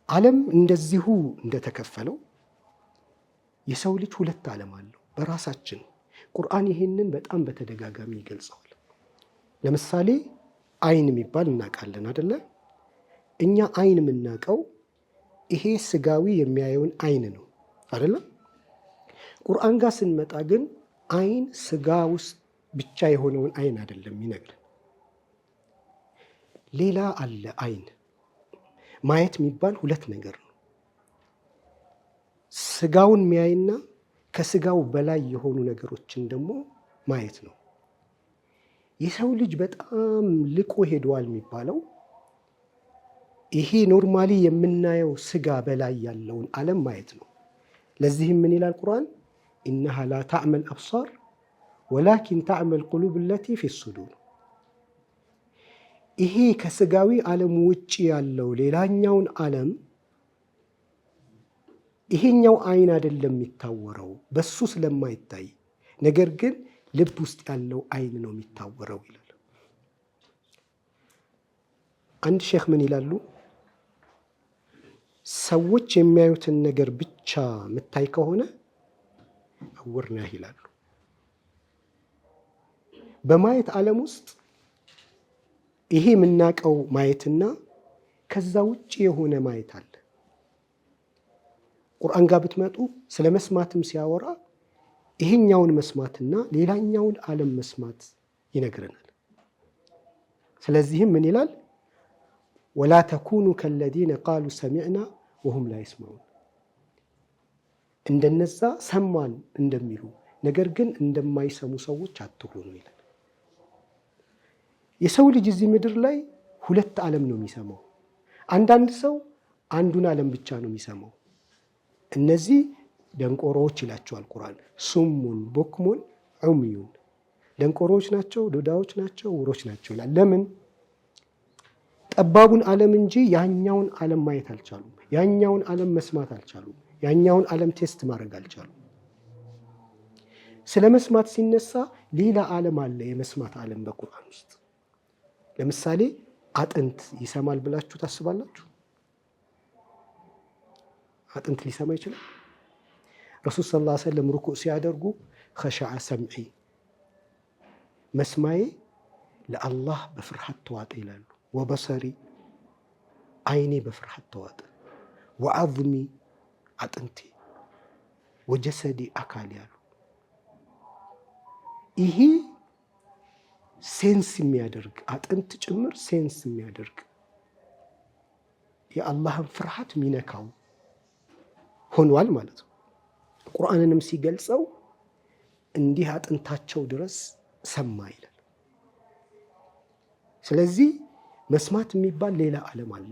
ዓለም እንደዚሁ እንደተከፈለው የሰው ልጅ ሁለት ዓለም አለው በራሳችን። ቁርአን ይሄንን በጣም በተደጋጋሚ ይገልጸዋል። ለምሳሌ አይን የሚባል እናውቃለን አይደለ? እኛ አይን የምናውቀው ይሄ ስጋዊ የሚያየውን አይን ነው አይደለ? ቁርአን ጋር ስንመጣ ግን አይን ስጋ ውስጥ ብቻ የሆነውን አይን አይደለም ይነግረን። ሌላ አለ። አይን ማየት የሚባል ሁለት ነገር ነው። ስጋውን የሚያይና ከስጋው በላይ የሆኑ ነገሮችን ደግሞ ማየት ነው። የሰው ልጅ በጣም ልቆ ሄዷል የሚባለው ይሄ ኖርማሊ የምናየው ስጋ በላይ ያለውን ዓለም ማየት ነው። ለዚህም ምን ይላል ቁርአን? ኢነሃ ላ ተዕመል አብሳር ወላኪን ተዕመል ቁሉብ ለቲ ፊ ሱዱር። ይሄ ከስጋዊ ዓለም ውጭ ያለው ሌላኛውን ዓለም ይሄኛው አይን አይደለም የሚታወረው በሱ ስለማይታይ፣ ነገር ግን ልብ ውስጥ ያለው አይን ነው የሚታወረው ይላል። አንድ ሼክ ምን ይላሉ? ሰዎች የሚያዩትን ነገር ብቻ የምታይ ከሆነ እውር ነህ ይላሉ። በማየት ዓለም ውስጥ ይሄ የምናውቀው ማየትና ከዛ ውጭ የሆነ ማየት አለ። ቁርአን ጋር ብትመጡ ስለ መስማትም ሲያወራ ይሄኛውን መስማትና ሌላኛውን ዓለም መስማት ይነግረናል። ስለዚህም ምን ይላል? ወላ ተኩኑ ከለዚነ ቃሉ ሰሚዕና ወሁም ላ የስመዑን እንደነዛ ሰማን እንደሚሉ ነገር ግን እንደማይሰሙ ሰዎች አትሁኑ ይላል። የሰው ልጅ እዚህ ምድር ላይ ሁለት ዓለም ነው የሚሰማው። አንዳንድ ሰው አንዱን ዓለም ብቻ ነው የሚሰማው። እነዚህ ደንቆሮዎች ይላቸዋል ቁርአን። ሱሙን ቡክሙን ዑምዩን፣ ደንቆሮዎች ናቸው፣ ዱዳዎች ናቸው፣ ውሮች ናቸው ይላል። ለምን? ጠባቡን ዓለም እንጂ ያኛውን ዓለም ማየት አልቻሉም። ያኛውን ዓለም መስማት አልቻሉም። ያኛውን ዓለም ቴስት ማድረግ አልቻሉም። ስለ መስማት ሲነሳ ሌላ ዓለም አለ፣ የመስማት ዓለም በቁርአን ውስጥ። ለምሳሌ አጥንት ይሰማል ብላችሁ ታስባላችሁ? አጥንት ሊሰማ ይችላል? ረሱል ሰለላሁ ዐለይሂ ወሰለም ሩኩዕ ሲያደርጉ ኸሸዐ ሰምዒ፣ መስማዬ ለአላህ በፍርሃት ተዋጠ ይላሉ። ወበሰሪ፣ አይኔ በፍርሃት ተዋጠ። ወዐዝሚ፣ አጥንቴ፣ ወጀሰዲ፣ አካል ያሉ። ይሄ ሴንስ የሚያደርግ አጥንት ጭምር ሴንስ የሚያደርግ የአላህን ፍርሃት ሚነካው ሆኗል ማለት ነው። ቁርአንንም ሲገልጸው እንዲህ አጥንታቸው ድረስ ሰማ ይላል። ስለዚህ መስማት የሚባል ሌላ ዓለም አለ፣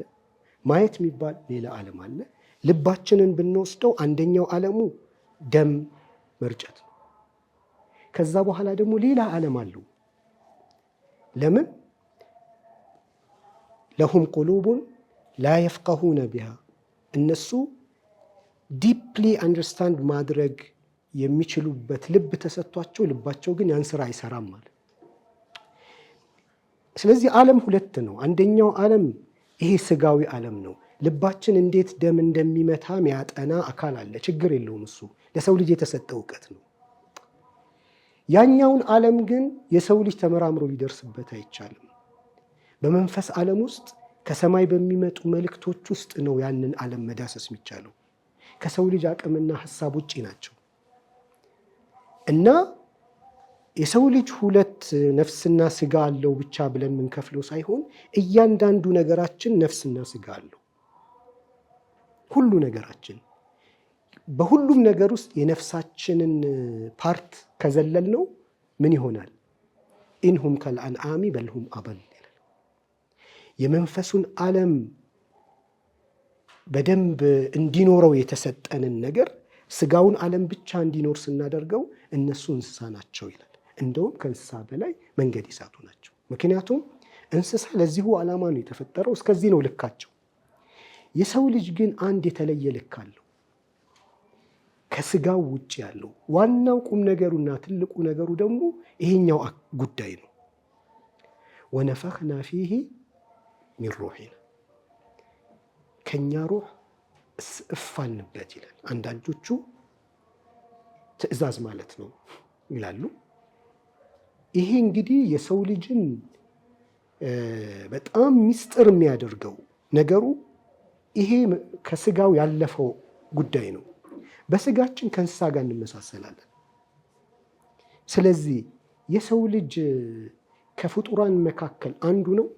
ማየት የሚባል ሌላ ዓለም አለ። ልባችንን ብንወስደው አንደኛው ዓለሙ ደም መርጨት ነው። ከዛ በኋላ ደግሞ ሌላ ዓለም አለው። ለምን? ለሁም ቁሉቡን ላ የፍቀሁነ ቢሃ፣ እነሱ ዲፕሊ አንደርስታንድ ማድረግ የሚችሉበት ልብ ተሰጥቷቸው ልባቸው ግን ያን ስራ አይሰራም ማለት። ስለዚህ ዓለም ሁለት ነው። አንደኛው ዓለም ይሄ ስጋዊ ዓለም ነው። ልባችን እንዴት ደም እንደሚመታ ሚያጠና አካል አለ፣ ችግር የለውም። እሱ ለሰው ልጅ የተሰጠ እውቀት ነው። ያኛውን ዓለም ግን የሰው ልጅ ተመራምሮ ሊደርስበት አይቻልም። በመንፈስ ዓለም ውስጥ ከሰማይ በሚመጡ መልእክቶች ውስጥ ነው ያንን ዓለም መዳሰስ የሚቻለው። ከሰው ልጅ አቅምና ሐሳብ ውጪ ናቸው። እና የሰው ልጅ ሁለት ነፍስና ስጋ አለው ብቻ ብለን የምንከፍለው ሳይሆን እያንዳንዱ ነገራችን ነፍስና ስጋ አለው። ሁሉ ነገራችን፣ በሁሉም ነገር ውስጥ የነፍሳችንን ፓርት ከዘለል ነው ምን ይሆናል? ኢንሁም ከልአንዓሚ በልሁም አበል ይላል። የመንፈሱን ዓለም በደንብ እንዲኖረው የተሰጠንን ነገር ስጋውን ዓለም ብቻ እንዲኖር ስናደርገው እነሱ እንስሳ ናቸው ይላል። እንደውም ከእንስሳ በላይ መንገድ የሳቱ ናቸው። ምክንያቱም እንስሳ ለዚሁ ዓላማ ነው የተፈጠረው፣ እስከዚህ ነው ልካቸው። የሰው ልጅ ግን አንድ የተለየ ልክ አለው፣ ከስጋው ውጭ ያለው። ዋናው ቁም ነገሩና ትልቁ ነገሩ ደግሞ ይሄኛው ጉዳይ ነው። ወነፈኽና ፊሂ ሚን ሩሒና፣ ከኛ ሩህ እፋልንበት ይላል። አንዳንዶቹ ትዕዛዝ ማለት ነው ይላሉ። ይሄ እንግዲህ የሰው ልጅን በጣም ሚስጥር የሚያደርገው ነገሩ ይሄ ከስጋው ያለፈው ጉዳይ ነው። በስጋችን ከእንስሳ ጋር እንመሳሰላለን። ስለዚህ የሰው ልጅ ከፍጡራን መካከል አንዱ ነው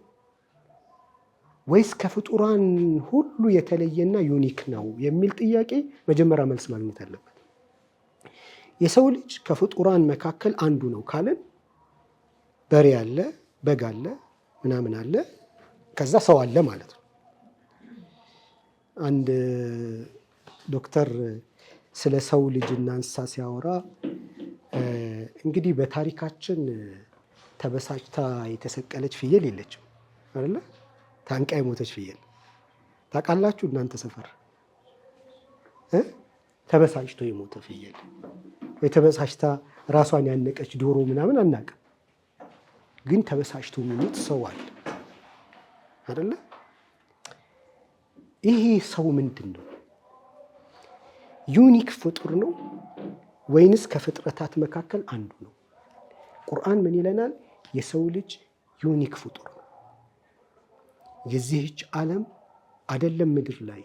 ወይስ ከፍጡራን ሁሉ የተለየና ዩኒክ ነው የሚል ጥያቄ መጀመሪያ መልስ ማግኘት አለበት። የሰው ልጅ ከፍጡራን መካከል አንዱ ነው ካለን በሬ አለ፣ በግ አለ፣ ምናምን አለ፣ ከዛ ሰው አለ ማለት ነው። አንድ ዶክተር ስለ ሰው ልጅና እንስሳ ሲያወራ እንግዲህ በታሪካችን ተበሳጭታ የተሰቀለች ፍየል የለችም አይደለ? ታንቃ የሞተች ፍየል ታውቃላችሁ እናንተ ሰፈር? ተበሳጭቶ የሞተ ፍየል ወይ ተበሳጭታ ራሷን ያነቀች ዶሮ ምናምን አናውቅም። ግን ተበሳጭቶ የሚሞት ሰው አለ አይደለ? ይሄ ሰው ምንድን ነው? ዩኒክ ፍጡር ነው ወይንስ ከፍጥረታት መካከል አንዱ ነው? ቁርአን ምን ይለናል? የሰው ልጅ ዩኒክ ፍጡር ነው። የዚህች ዓለም አይደለም ምድር ላይ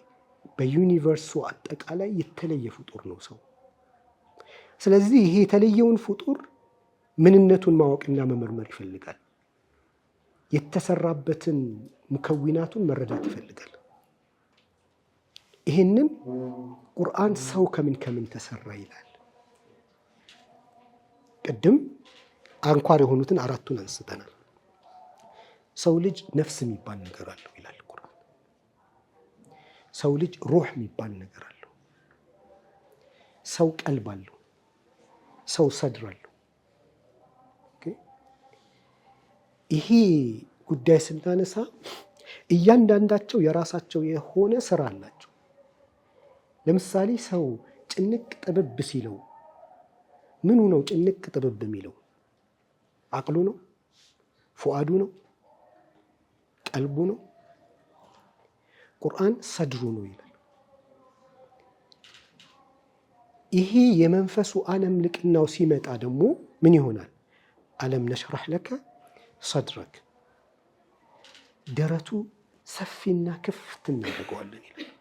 በዩኒቨርሱ አጠቃላይ የተለየ ፍጡር ነው ሰው። ስለዚህ ይሄ የተለየውን ፍጡር ምንነቱን ማወቅና መመርመር ይፈልጋል። የተሰራበትን ሙከዊናቱን መረዳት ይፈልጋል። ይህንን ቁርአን ሰው ከምን ተሰራ ይላል። ቅድም አንኳር የሆኑትን አራቱን አንስተናል። ሰው ልጅ ነፍስ የሚባል ነገር አለው ይላል ቁርአን። ሰው ልጅ ሩህ የሚባል ነገር አለው። ሰው ቀልብ አለው። ሰው ሰድር አለው። ይሄ ጉዳይ ስናነሳ እያንዳንዳቸው የራሳቸው የሆነ ስራ አላቸው። ለምሳሌ ሰው ጭንቅ ጥብብ ሲለው ምኑ ነው ጭንቅ ጥብብ የሚለው? አቅሉ ነው? ፉአዱ ነው? ቀልቡ ነው? ቁርአን ሰድሩ ነው ይላል። ይሄ የመንፈሱ ዓለም ልቅናው ሲመጣ ደግሞ ምን ይሆናል? አለም ነሽራህ ለከ ሰድረክ፣ ደረቱ ሰፊና ክፍት እናደርገዋለን ይላል።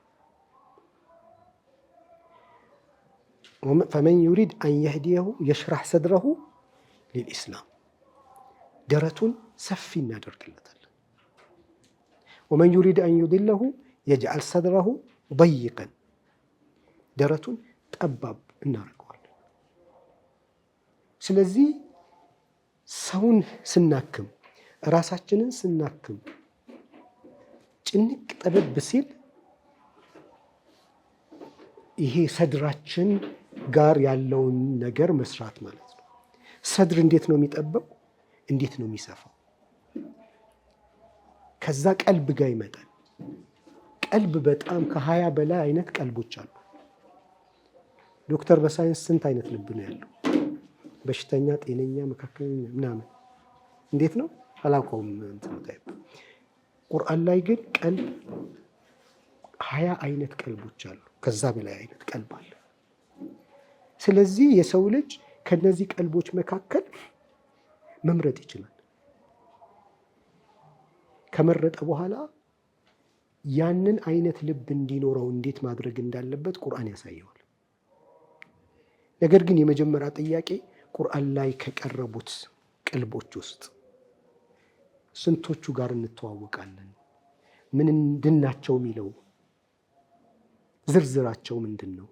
ፈመን ዩሪድ አን የህዲየሁ የሽራህ ሰድረሁ ሊልኢስላም፣ ደረቱን ሰፊ እናደርግለታለን። ወመን ዩሪድ አን ዩድለሁ የጅዐል ሰድረሁ ደይቀን፣ ደረቱን ጠባብ እናደርገዋለን። ስለዚህ ሰውን ስናክም፣ ራሳችንን ስናክም ጭንቅ ጠበብ ሲል ይሄ ሰድራችን ጋር ያለውን ነገር መስራት ማለት ነው። ሰድር እንዴት ነው የሚጠበው? እንዴት ነው የሚሰፋው? ከዛ ቀልብ ጋር ይመጣል። ቀልብ በጣም ከ20 በላይ አይነት ቀልቦች አሉ። ዶክተር በሳይንስ ስንት አይነት ልብ ነው ያለው? በሽተኛ፣ ጤነኛ፣ መካከለኛ ምናምን እንዴት ነው አላውቀውም። ቁርአን ላይ ግን ቀልብ 20 አይነት ቀልቦች አሉ። ከዛ በላይ አይነት ቀልብ አለ። ስለዚህ የሰው ልጅ ከነዚህ ቀልቦች መካከል መምረጥ ይችላል። ከመረጠ በኋላ ያንን አይነት ልብ እንዲኖረው እንዴት ማድረግ እንዳለበት ቁርአን ያሳየዋል። ነገር ግን የመጀመሪያ ጥያቄ ቁርአን ላይ ከቀረቡት ቀልቦች ውስጥ ስንቶቹ ጋር እንተዋወቃለን? ምንድናቸው የሚለው ዝርዝራቸው ምንድን ነው?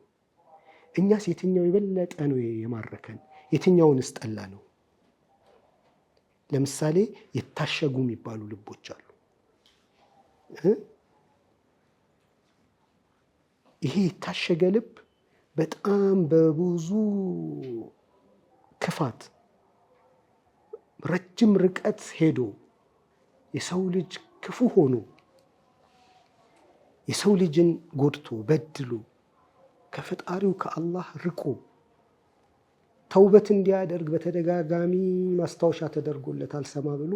እኛስ የትኛው የበለጠ ነው የማረከን? የትኛውንስ ጠላ ነው? ለምሳሌ የታሸጉ የሚባሉ ልቦች አሉ። ይሄ የታሸገ ልብ በጣም በብዙ ክፋት ረጅም ርቀት ሄዶ የሰው ልጅ ክፉ ሆኖ የሰው ልጅን ጎድቶ በድሎ ከፈጣሪው ከአላህ ርቆ ተውበት እንዲያደርግ በተደጋጋሚ ማስታወሻ ተደርጎለት አልሰማ ብሎ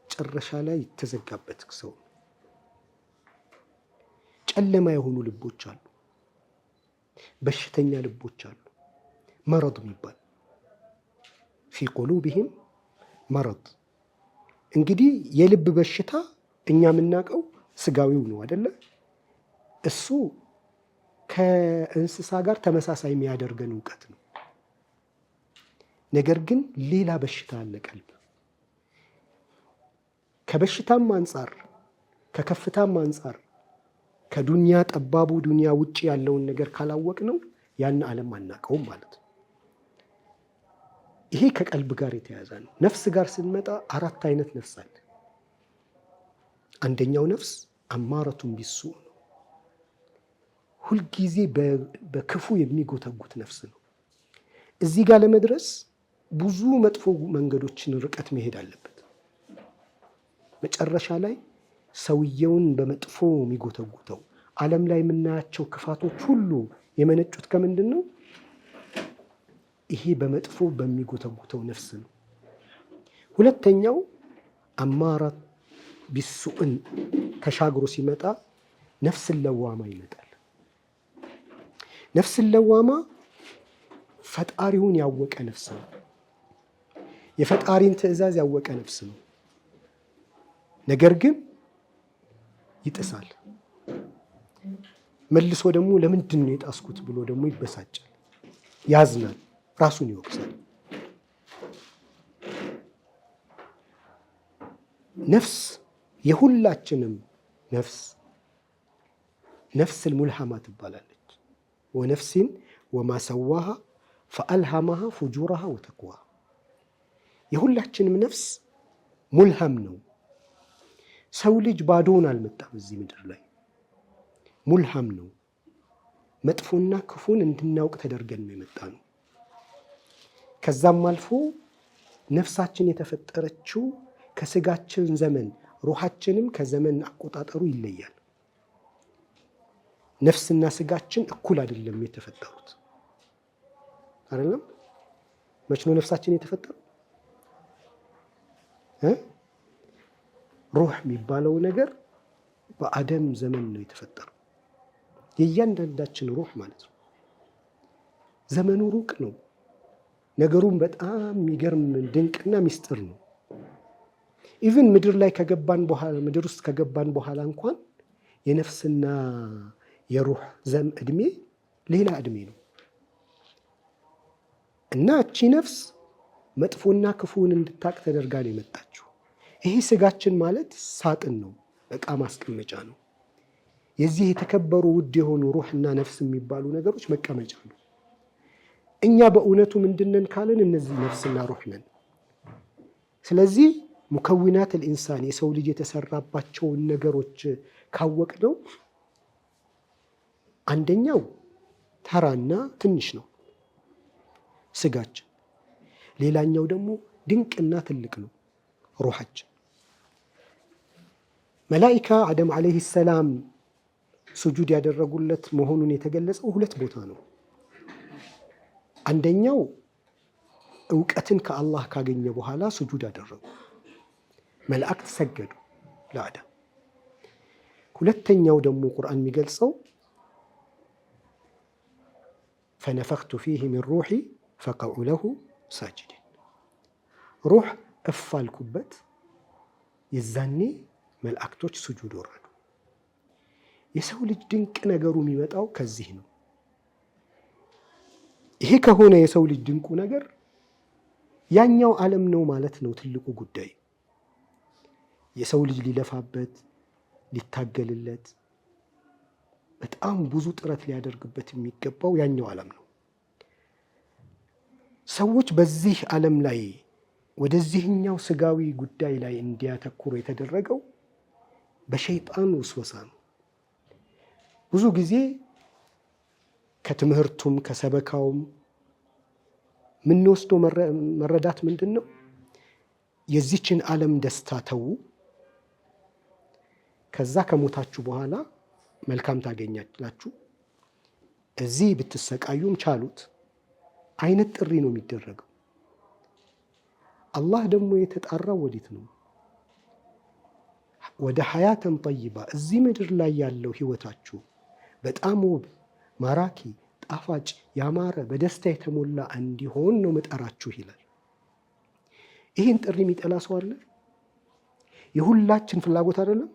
ጨረሻ ላይ የተዘጋበት ሰው። ጨለማ የሆኑ ልቦች አሉ። በሽተኛ ልቦች አሉ። መረድ የሚባል ፊ ቁሉብህም መረድ። እንግዲህ የልብ በሽታ እኛ የምናውቀው ስጋዊው ነው አይደለ? እሱ ከእንስሳ ጋር ተመሳሳይ የሚያደርገን እውቀት ነው። ነገር ግን ሌላ በሽታ አለ ቀልብ። ከበሽታም አንጻር ከከፍታም አንጻር ከዱንያ ጠባቡ ዱንያ ውጭ ያለውን ነገር ካላወቅ ነው ያን ዓለም አናውቀውም ማለት ነው። ይሄ ከቀልብ ጋር የተያያዘ ነው። ነፍስ ጋር ስንመጣ 4 አይነት ነፍስ አለ። አንደኛው ነፍስ አማረቱን ቢሱ ነው። ሁልጊዜ በክፉ የሚጎተጉት ነፍስ ነው። እዚህ ጋር ለመድረስ ብዙ መጥፎ መንገዶችን ርቀት መሄድ አለበት። መጨረሻ ላይ ሰውየውን በመጥፎ የሚጎተጉተው ዓለም ላይ የምናያቸው ክፋቶች ሁሉ የመነጩት ከምንድን ነው? ይሄ በመጥፎ በሚጎተጉተው ነፍስ ነው። ሁለተኛው አማራት ቢሱእን ተሻግሮ ሲመጣ ነፍስን ለዋማ ይመጣል። ነፍስን ለዋማ ፈጣሪውን ያወቀ ነፍስ ነው። የፈጣሪን ትዕዛዝ ያወቀ ነፍስ ነው። ነገር ግን ይጥሳል። መልሶ ደግሞ ለምንድን ነው የጣስኩት ብሎ ደግሞ ይበሳጫል፣ ያዝናል፣ ራሱን ይወቅሳል። ነፍስ የሁላችንም ነፍስ ልሙልሃማ ትባላለች። ወነፍሲን ወማ ሰዋሃ ፈአልሃማሃ ፉጁራሃ ወተቅዋሃ። የሁላችንም ነፍስ ሙልሃም ነው። ሰው ልጅ ባዶውን አልመጣም እዚህ ምድር ላይ ሙልሃም ነው። መጥፎና ክፉን እንድናውቅ ተደርገን ነው የመጣ ነው። ከዛም አልፎ ነፍሳችን የተፈጠረችው ከስጋችን ዘመን፣ ሩሃችንም ከዘመን አቆጣጠሩ ይለያል። ነፍስና ስጋችን እኩል አይደለም የተፈጠሩት። አይደለም? መች ነው ነፍሳችን የተፈጠረው? ሩህ የሚባለው ነገር በአደም ዘመን ነው የተፈጠረው። የእያንዳንዳችን ሩህ ማለት ነው። ዘመኑ ሩቅ ነው። ነገሩም በጣም የሚገርም ድንቅና ሚስጥር ነው። ኢቭን ምድር ውስጥ ከገባን በኋላ እንኳን የነፍስና የሩህ እድሜ ሌላ እድሜ ነው እና እቺ ነፍስ መጥፎና ክፉን እንድታቅ ተደርጋ ነው የመጣችው። ይሄ ስጋችን ማለት ሳጥን ነው፣ እቃ ማስቀመጫ ነው። የዚህ የተከበሩ ውድ የሆኑ ሩህና ነፍስ የሚባሉ ነገሮች መቀመጫ ነው። እኛ በእውነቱ ምንድነን ካልን እነዚህ ነፍስና ሩህ ነን። ስለዚህ ሙከዊናት الانسان የሰው ልጅ የተሰራባቸውን ነገሮች ካወቅነው አንደኛው ተራና ትንሽ ነው ስጋችን። ሌላኛው ደግሞ ድንቅና ትልቅ ነው ሩሃችን። መላኢካ አደም አለይሂ ሰላም ሱጁድ ያደረጉለት መሆኑን የተገለጸው ሁለት ቦታ ነው። አንደኛው እውቀትን ከአላህ ካገኘ በኋላ ሱጁድ አደረጉ፣ መላእክት ሰገዱ ለአዳም። ሁለተኛው ደግሞ ቁርአን የሚገልጸው ፈነፈኽቱ ፊህ ሚን ሩሒ ፈቀዑ ለሁ ሳጅዲን፣ ሩህ እፋልኩበት የዛኔ መላእክቶች ሱጁድ ወረዱ። የሰው ልጅ ድንቅ ነገሩ የሚመጣው ከዚህ ነው። ይሄ ከሆነ የሰው ልጅ ድንቁ ነገር ያኛው ዓለም ነው ማለት ነው ትልቁ ጉዳይ። የሰው ልጅ ሊለፋበት ሊታገልለት በጣም ብዙ ጥረት ሊያደርግበት የሚገባው ያኛው ዓለም ነው። ሰዎች በዚህ ዓለም ላይ ወደዚህኛው ስጋዊ ጉዳይ ላይ እንዲያተኩሩ የተደረገው በሸይጣን ውስወሳ ነው። ብዙ ጊዜ ከትምህርቱም ከሰበካውም ምንወስደው መረዳት ምንድን ነው? የዚችን ዓለም ደስታ ተዉ፣ ከዛ ከሞታችሁ በኋላ መልካም ታገኛላችሁ፣ እዚህ ብትሰቃዩም ቻሉት አይነት ጥሪ ነው የሚደረገው። አላህ ደግሞ የተጣራው ወዴት ነው? ወደ ሐያተን ጠይባ፣ እዚህ ምድር ላይ ያለው ህይወታችሁ በጣም ውብ ማራኪ ጣፋጭ ያማረ በደስታ የተሞላ እንዲሆን ነው መጠራችሁ ይላል። ይህን ጥሪ የሚጠላ ሰው አለ? የሁላችን ፍላጎት አይደለም?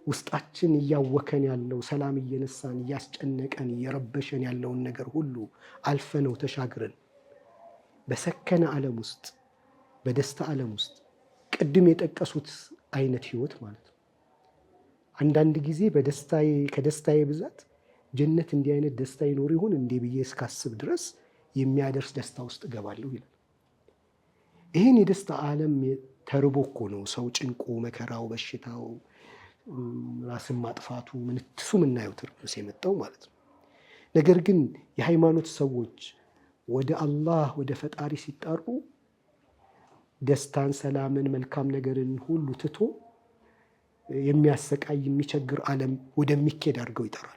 ውስጣችን እያወከን ያለው ሰላም እየነሳን እያስጨነቀን እየረበሸን ያለውን ነገር ሁሉ አልፈነው ተሻግረን በሰከነ ዓለም ውስጥ በደስታ ዓለም ውስጥ ቅድም የጠቀሱት አይነት ህይወት ማለት ነው። አንዳንድ ጊዜ ከደስታዬ ብዛት ጀነት እንዲህ አይነት ደስታ ይኖር ይሆን እንዴ ብዬ እስካስብ ድረስ የሚያደርስ ደስታ ውስጥ እገባለሁ ይላል። ይህን የደስታ ዓለም ተርቦ እኮ ነው ሰው ጭንቁ፣ መከራው፣ በሽታው፣ ራስን ማጥፋቱ ምንትሱ ምናየው ትርምስ የመጣው ማለት ነው። ነገር ግን የሃይማኖት ሰዎች ወደ አላህ ወደ ፈጣሪ ሲጣሩ ደስታን፣ ሰላምን፣ መልካም ነገርን ሁሉ ትቶ የሚያሰቃይ የሚቸግር ዓለም ወደሚኬድ አድርገው ይጠራሉ።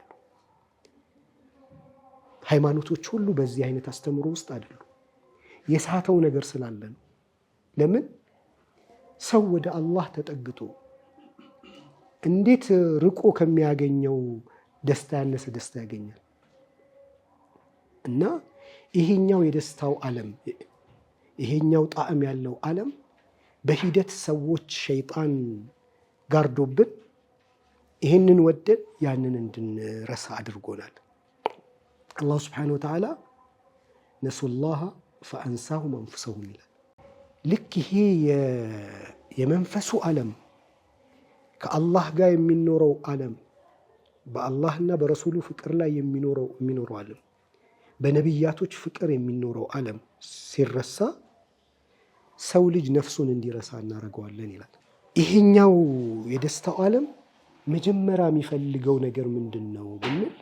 ሃይማኖቶች ሁሉ በዚህ አይነት አስተምሮ ውስጥ አይደሉ። የሳተው ነገር ስላለ ነው። ለምን ሰው ወደ አላህ ተጠግቶ እንዴት ርቆ ከሚያገኘው ደስታ ያነሰ ደስታ ያገኛል? እና ይሄኛው የደስታው ዓለም ይሄኛው ጣዕም ያለው ዓለም በሂደት ሰዎች ሸይጣን ጋርዶብን ይሄንን ወደን ያንን እንድንረሳ አድርጎናል። አላህ ሱብሓነሁ ወተዓላ ነሱላህ ፈአንሳሁም አንፉሰሁም ይላል። ልክ ይሄ የመንፈሱ ዓለም ከአላህ ጋር የሚኖረው ዓለም በአላህና በረሱሉ ፍቅር ላይ የሚኖረው ዓለም በነቢያቶች ፍቅር የሚኖረው ዓለም ሲረሳ ሰው ልጅ ነፍሱን እንዲረሳ እናደርገዋለን ይላል። ይሄኛው የደስታው ዓለም መጀመሪያ የሚፈልገው ነገር ምንድን ነው ብንል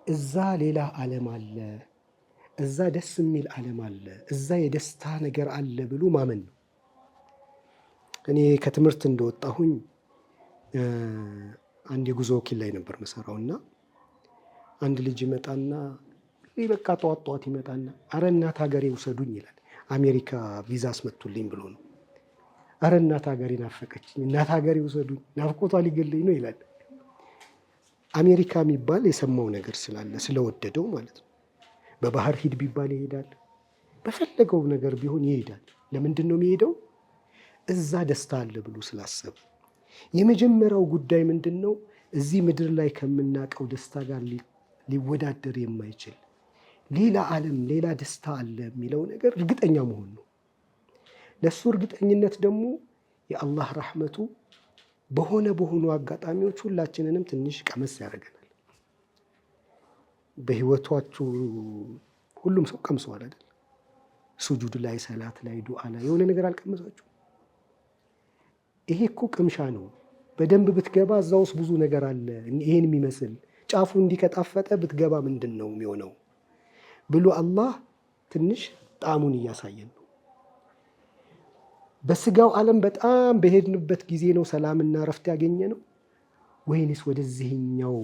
እዛ ሌላ ዓለም አለ፣ እዛ ደስ የሚል ዓለም አለ፣ እዛ የደስታ ነገር አለ ብሎ ማመን ነው። እኔ ከትምህርት እንደወጣሁኝ አንድ የጉዞ ወኪል ላይ ነበር መሰራውና አንድ ልጅ ይመጣና በቃ ጠዋት ይመጣና አረ እናት ሀገሬ ውሰዱኝ ይላል። አሜሪካ ቪዛ አስመጡልኝ ብሎ ነው። አረ እናት ሀገሬ ናፈቀችኝ፣ እናት ሀገሬ ውሰዱኝ፣ ናፍቆቷ ሊገለኝ ነው ይላል። አሜሪካ የሚባል የሰማው ነገር ስላለ ስለወደደው ማለት ነው። በባህር ሂድ ቢባል ይሄዳል፣ በፈለገው ነገር ቢሆን ይሄዳል። ለምንድን ነው የሚሄደው? እዛ ደስታ አለ ብሎ ስላሰብ። የመጀመሪያው ጉዳይ ምንድን ነው? እዚህ ምድር ላይ ከምናውቀው ደስታ ጋር ሊወዳደር የማይችል ሌላ ዓለም ሌላ ደስታ አለ የሚለው ነገር እርግጠኛ መሆን ነው። ለሱ እርግጠኝነት ደግሞ የአላህ ረሕመቱ በሆኑ አጋጣሚዎች ሁላችንንም ትንሽ ቀመስ ያደርገናል። በህይወታችሁ ሁሉም ሰው ቀምሰዋል አይደል? ሱጁድ ላይ፣ ሰላት ላይ፣ ዱዓ ላይ የሆነ ነገር አልቀመሳችሁ? ይሄ እኮ ቅምሻ ነው። በደንብ ብትገባ እዛ ውስጥ ብዙ ነገር አለ። ይሄን የሚመስል ጫፉ እንዲከጣፈጠ ብትገባ ምንድን ነው የሚሆነው ብሎ አላህ ትንሽ ጣዕሙን እያሳየን ነው። በስጋው ዓለም በጣም በሄድንበት ጊዜ ነው ሰላምና ረፍት ያገኘ ነው ወይንስ ወደዚህኛው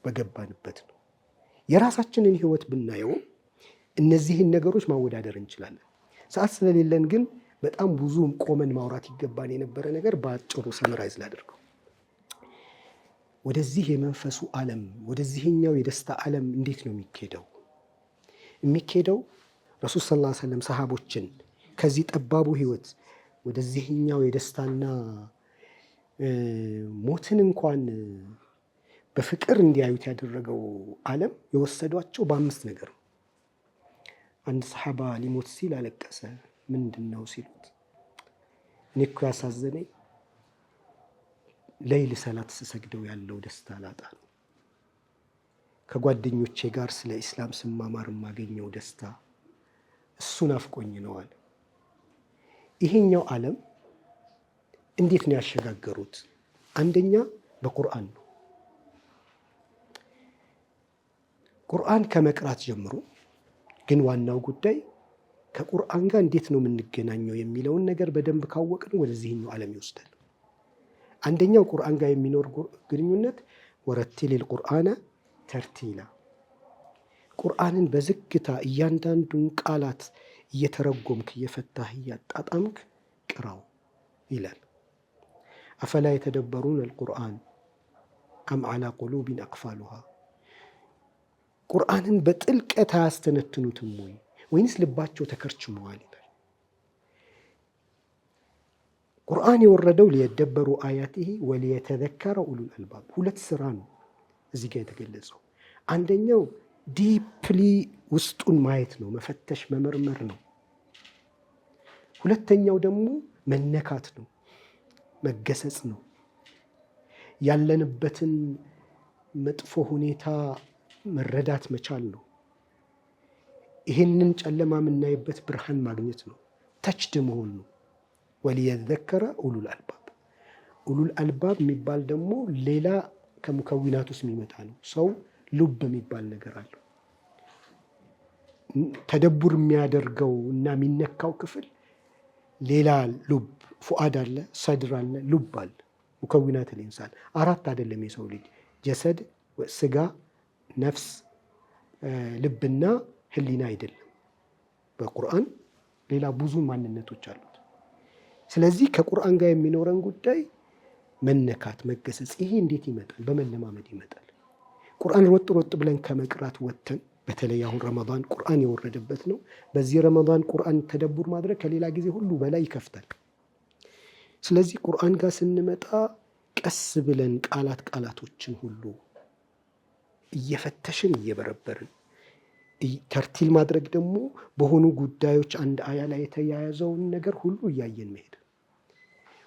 በገባንበት ነው? የራሳችንን ህይወት ብናየው እነዚህን ነገሮች ማወዳደር እንችላለን። ሰዓት ስለሌለን ግን በጣም ብዙ ቆመን ማውራት ይገባን የነበረ ነገር በአጭሩ ሰምራይዝ ላድርገው። ወደዚህ የመንፈሱ ዓለም ወደዚህኛው የደስታ ዓለም እንዴት ነው የሚኬደው? ረሱል ሰለላሁ ዐለይሂ ወሰለም ሰሃቦችን ከዚህ ጠባቡ ህይወት ወደዚህኛው የደስታና ሞትን እንኳን በፍቅር እንዲያዩት ያደረገው ዓለም የወሰዷቸው በአምስት ነገር ነው። አንድ ሰሃባ ሊሞት ሲል አለቀሰ። ምንድን ነው ሲሉት እኔ እኮ ያሳዘነኝ ሌሊት ሰላት ስሰግደው ያለው ደስታ ላጣ ነው። ከጓደኞቼ ጋር ስለ ኢስላም ስማማር የማገኘው ደስታ እሱን አፍቆኝ ነው አለ። ይሄኛው ዓለም እንዴት ነው ያሸጋገሩት? አንደኛ በቁርአን ነው። ቁርአን ከመቅራት ጀምሮ ግን ዋናው ጉዳይ ከቁርአን ጋር እንዴት ነው የምንገናኘው የሚለውን ነገር በደንብ ካወቅን ወደዚህኛው ዓለም ይወስዳል። አንደኛው ቁርአን ጋር የሚኖር ግንኙነት ወረቲሊል ቁርአነ ተርቲላ፣ ቁርአንን በዝግታ እያንዳንዱን ቃላት እየተረጎምክ እየፈታህ እያጣጣምክ ቅራው ይላል። አፈላ የተደበሩን አልቁርአን አም ዓላ ቁሉቢን አቅፋሉሃ፣ ቁርአንን በጥልቀት አያስተነትኑትም ወይንስ ልባቸው ተከርችመዋል ይላል። ቁርአን የወረደው ሊየደበሩ አያቲሂ ወሊየተዘከረ ኡሉል አልባብ። ሁለት ስራ ነው እዚህ ጋር የተገለጸው። አንደኛው ዲፕሊ ውስጡን ማየት ነው፣ መፈተሽ መመርመር ነው። ሁለተኛው ደግሞ መነካት ነው፣ መገሰጽ ነው። ያለንበትን መጥፎ ሁኔታ መረዳት መቻል ነው። ይህንን ጨለማ የምናይበት ብርሃን ማግኘት ነው፣ ተችድ መሆን ነው። ወሊየዘከረ ኡሉል አልባብ። ኡሉል አልባብ የሚባል ደግሞ ሌላ ከሙከዊናት ውስጥ የሚመጣ ነው። ሰው ሉብ የሚባል ነገር አለው። ተደቡር የሚያደርገው እና የሚነካው ክፍል ሌላ ሉብ፣ ፉአድ አለ፣ ሰድር አለ፣ ሉብ አለ። ሙከዊናት ልኢንሳን አራት አይደለም የሰው ልጅ ጀሰድ፣ ስጋ፣ ነፍስ፣ ልብና ህሊና አይደለም። በቁርአን ሌላ ብዙ ማንነቶች አሉት። ስለዚህ ከቁርአን ጋር የሚኖረን ጉዳይ መነካት፣ መገሰጽ። ይሄ እንዴት ይመጣል? በመለማመድ ይመጣል። ቁርአን ሮጥ ብለን ከመቅራት ወጥተን፣ በተለይ አሁን ረመዳን ቁርአን የወረደበት ነው። በዚህ ረመዳን ቁርአን ተደቡር ማድረግ ከሌላ ጊዜ ሁሉ በላይ ይከፍታል። ስለዚህ ቁርአን ጋር ስንመጣ ቀስ ብለን ቃላቶችን ሁሉ እየፈተሽን እየበረበርን ተርቲል ማድረግ ደግሞ በሆኑ ጉዳዮች አንድ አያ ላይ የተያያዘውን ነገር ሁሉ እያየን መሄድ።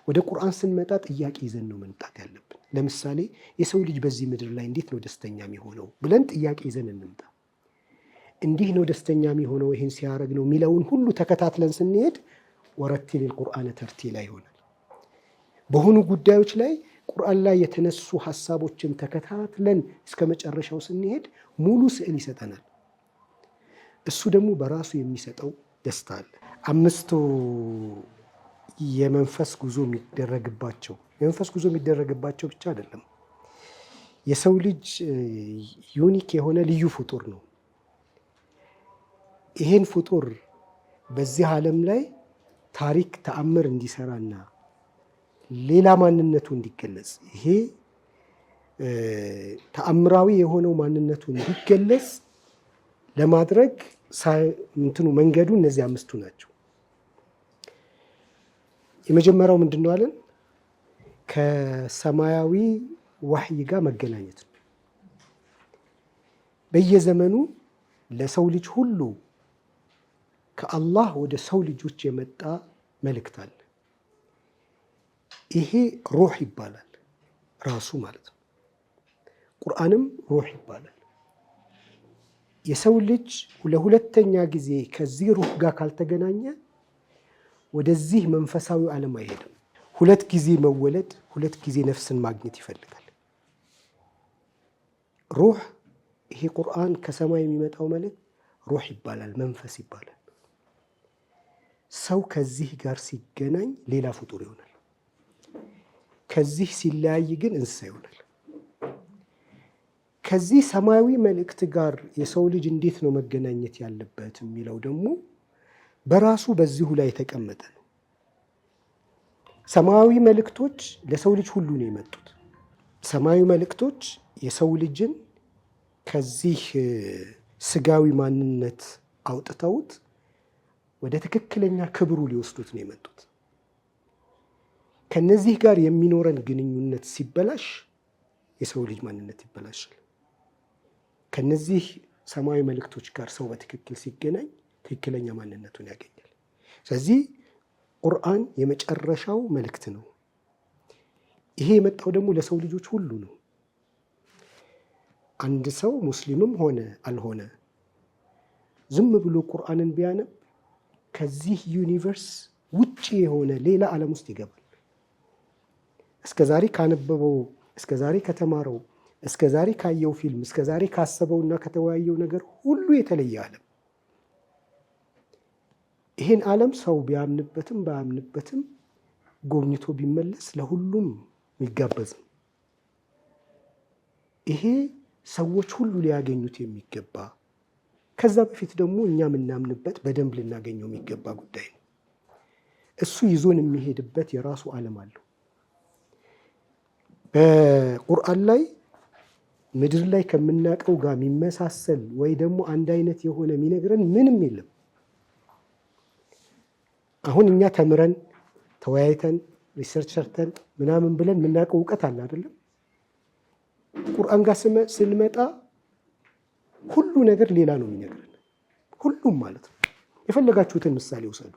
ወደ ቁርአን ስንመጣ ጥያቄ ይዘን ነው መምጣት ያለብን። ለምሳሌ የሰው ልጅ በዚህ ምድር ላይ እንዴት ነው ደስተኛ የሚሆነው ብለን ጥያቄ ይዘን እንምጣ። እንዲህ ነው ደስተኛ የሚሆነው ይህን ሲያደርግ ነው የሚለውን ሁሉ ተከታትለን ስንሄድ ወረቲል ቁርአን ተርቲላ ይሆናል። በሆኑ ጉዳዮች ላይ ቁርአን ላይ የተነሱ ሐሳቦችን ተከታትለን እስከ መጨረሻው ስንሄድ ሙሉ ስዕል ይሰጠናል። እሱ ደግሞ በራሱ የሚሰጠው ደስታ አለ። 5 የመንፈስ ጉዞ የሚደረግባቸው ብቻ አይደለም። የሰው ልጅ ዩኒክ የሆነ ልዩ ፍጡር ነው። ይሄን ፍጡር በዚህ ዓለም ላይ ታሪክ ተአምር እንዲሰራና ሌላ ማንነቱ እንዲገለጽ ይሄ ተአምራዊ የሆነው ማንነቱ እንዲገለጽ ለማድረግ መንገዱ እነዚህ 5 ናቸው። የመጀመሪያው ምንድነው አለን? ከሰማያዊ ወህይ ጋር መገናኘት ነው። በየዘመኑ ለሰው ልጅ ሁሉ ከአላህ ወደ ሰው ልጆች የመጣ መልእክት አለ። ይሄ ሩህ ይባላል ራሱ ማለት ነው። ቁርአንም ሩህ ይባላል። የሰው ልጅ ለሁለተኛ ጊዜ ከዚህ ሩህ ጋር ካልተገናኘ ወደዚህ መንፈሳዊ ዓለም አይሄድም። 2 ጊዜ መወለድ፣ 2 ጊዜ ነፍስን ማግኘት ይፈልጋል። ሩህ ይሄ ቁርአን ከሰማይ የሚመጣው መልእክት ሩህ ይባላል፣ መንፈስ ይባላል። ሰው ከዚህ ጋር ሲገናኝ ሌላ ፍጡር ይሆናል። ከዚህ ሲለያይ ግን እንስሳ ይሆናል። ከዚህ ሰማያዊ መልእክት ጋር የሰው ልጅ እንዴት ነው መገናኘት ያለበት የሚለው ደግሞ በራሱ በዚሁ ላይ የተቀመጠ ነው። ሰማያዊ መልእክቶች ለሰው ልጅ ሁሉ ነው የመጡት። ሰማያዊ መልእክቶች የሰው ልጅን ከዚህ ስጋዊ ማንነት አውጥተውት ወደ ትክክለኛ ክብሩ ሊወስዱት ነው የመጡት። ከነዚህ ጋር የሚኖረን ግንኙነት ሲበላሽ የሰው ልጅ ማንነት ይበላሻል። ከነዚህ ሰማያዊ መልእክቶች ጋር ሰው በትክክል ሲገናኝ ትክክለኛ ማንነቱን ያገኛል። ስለዚህ ቁርአን የመጨረሻው መልእክት ነው። ይሄ የመጣው ደግሞ ለሰው ልጆች ሁሉ ነው። አንድ ሰው ሙስሊምም ሆነ አልሆነ ዝም ብሎ ቁርአንን ቢያነብ ከዚህ ዩኒቨርስ ውጪ የሆነ ሌላ ዓለም ውስጥ ይገባል። እስከዛሬ ካነበበው፣ እስከዛሬ ከተማረው፣ እስከዛሬ ካየው ፊልም፣ እስከዛሬ ካሰበውና ከተወያየው ነገር ሁሉ የተለየ ዓለም። ይህን ዓለም ሰው ቢያምንበትም ባያምንበትም ጎብኝቶ ቢመለስ ለሁሉም የሚጋበዝ ነው። ይሄ ሰዎች ሁሉ ሊያገኙት የሚገባ ከዛ በፊት ደግሞ እኛ የምናምንበት በደንብ ልናገኘው የሚገባ ጉዳይ ነው። እሱ ይዞን የሚሄድበት የራሱ ዓለም አለው። በቁርአን ላይ ምድር ላይ ከምናውቀው ጋር የሚመሳሰል ወይ ደግሞ አንድ አይነት የሆነ የሚነግረን ምንም የለም። አሁን እኛ ተምረን ተወያይተን ሪሰርች ሰርተን ምናምን ብለን የምናውቀው እውቀት አለ አይደለም? ቁርአን ጋር ስንመጣ ሁሉ ነገር ሌላ ነው የሚነግረን። ሁሉም ማለት ነው። የፈለጋችሁትን ምሳሌ ውሰዱ።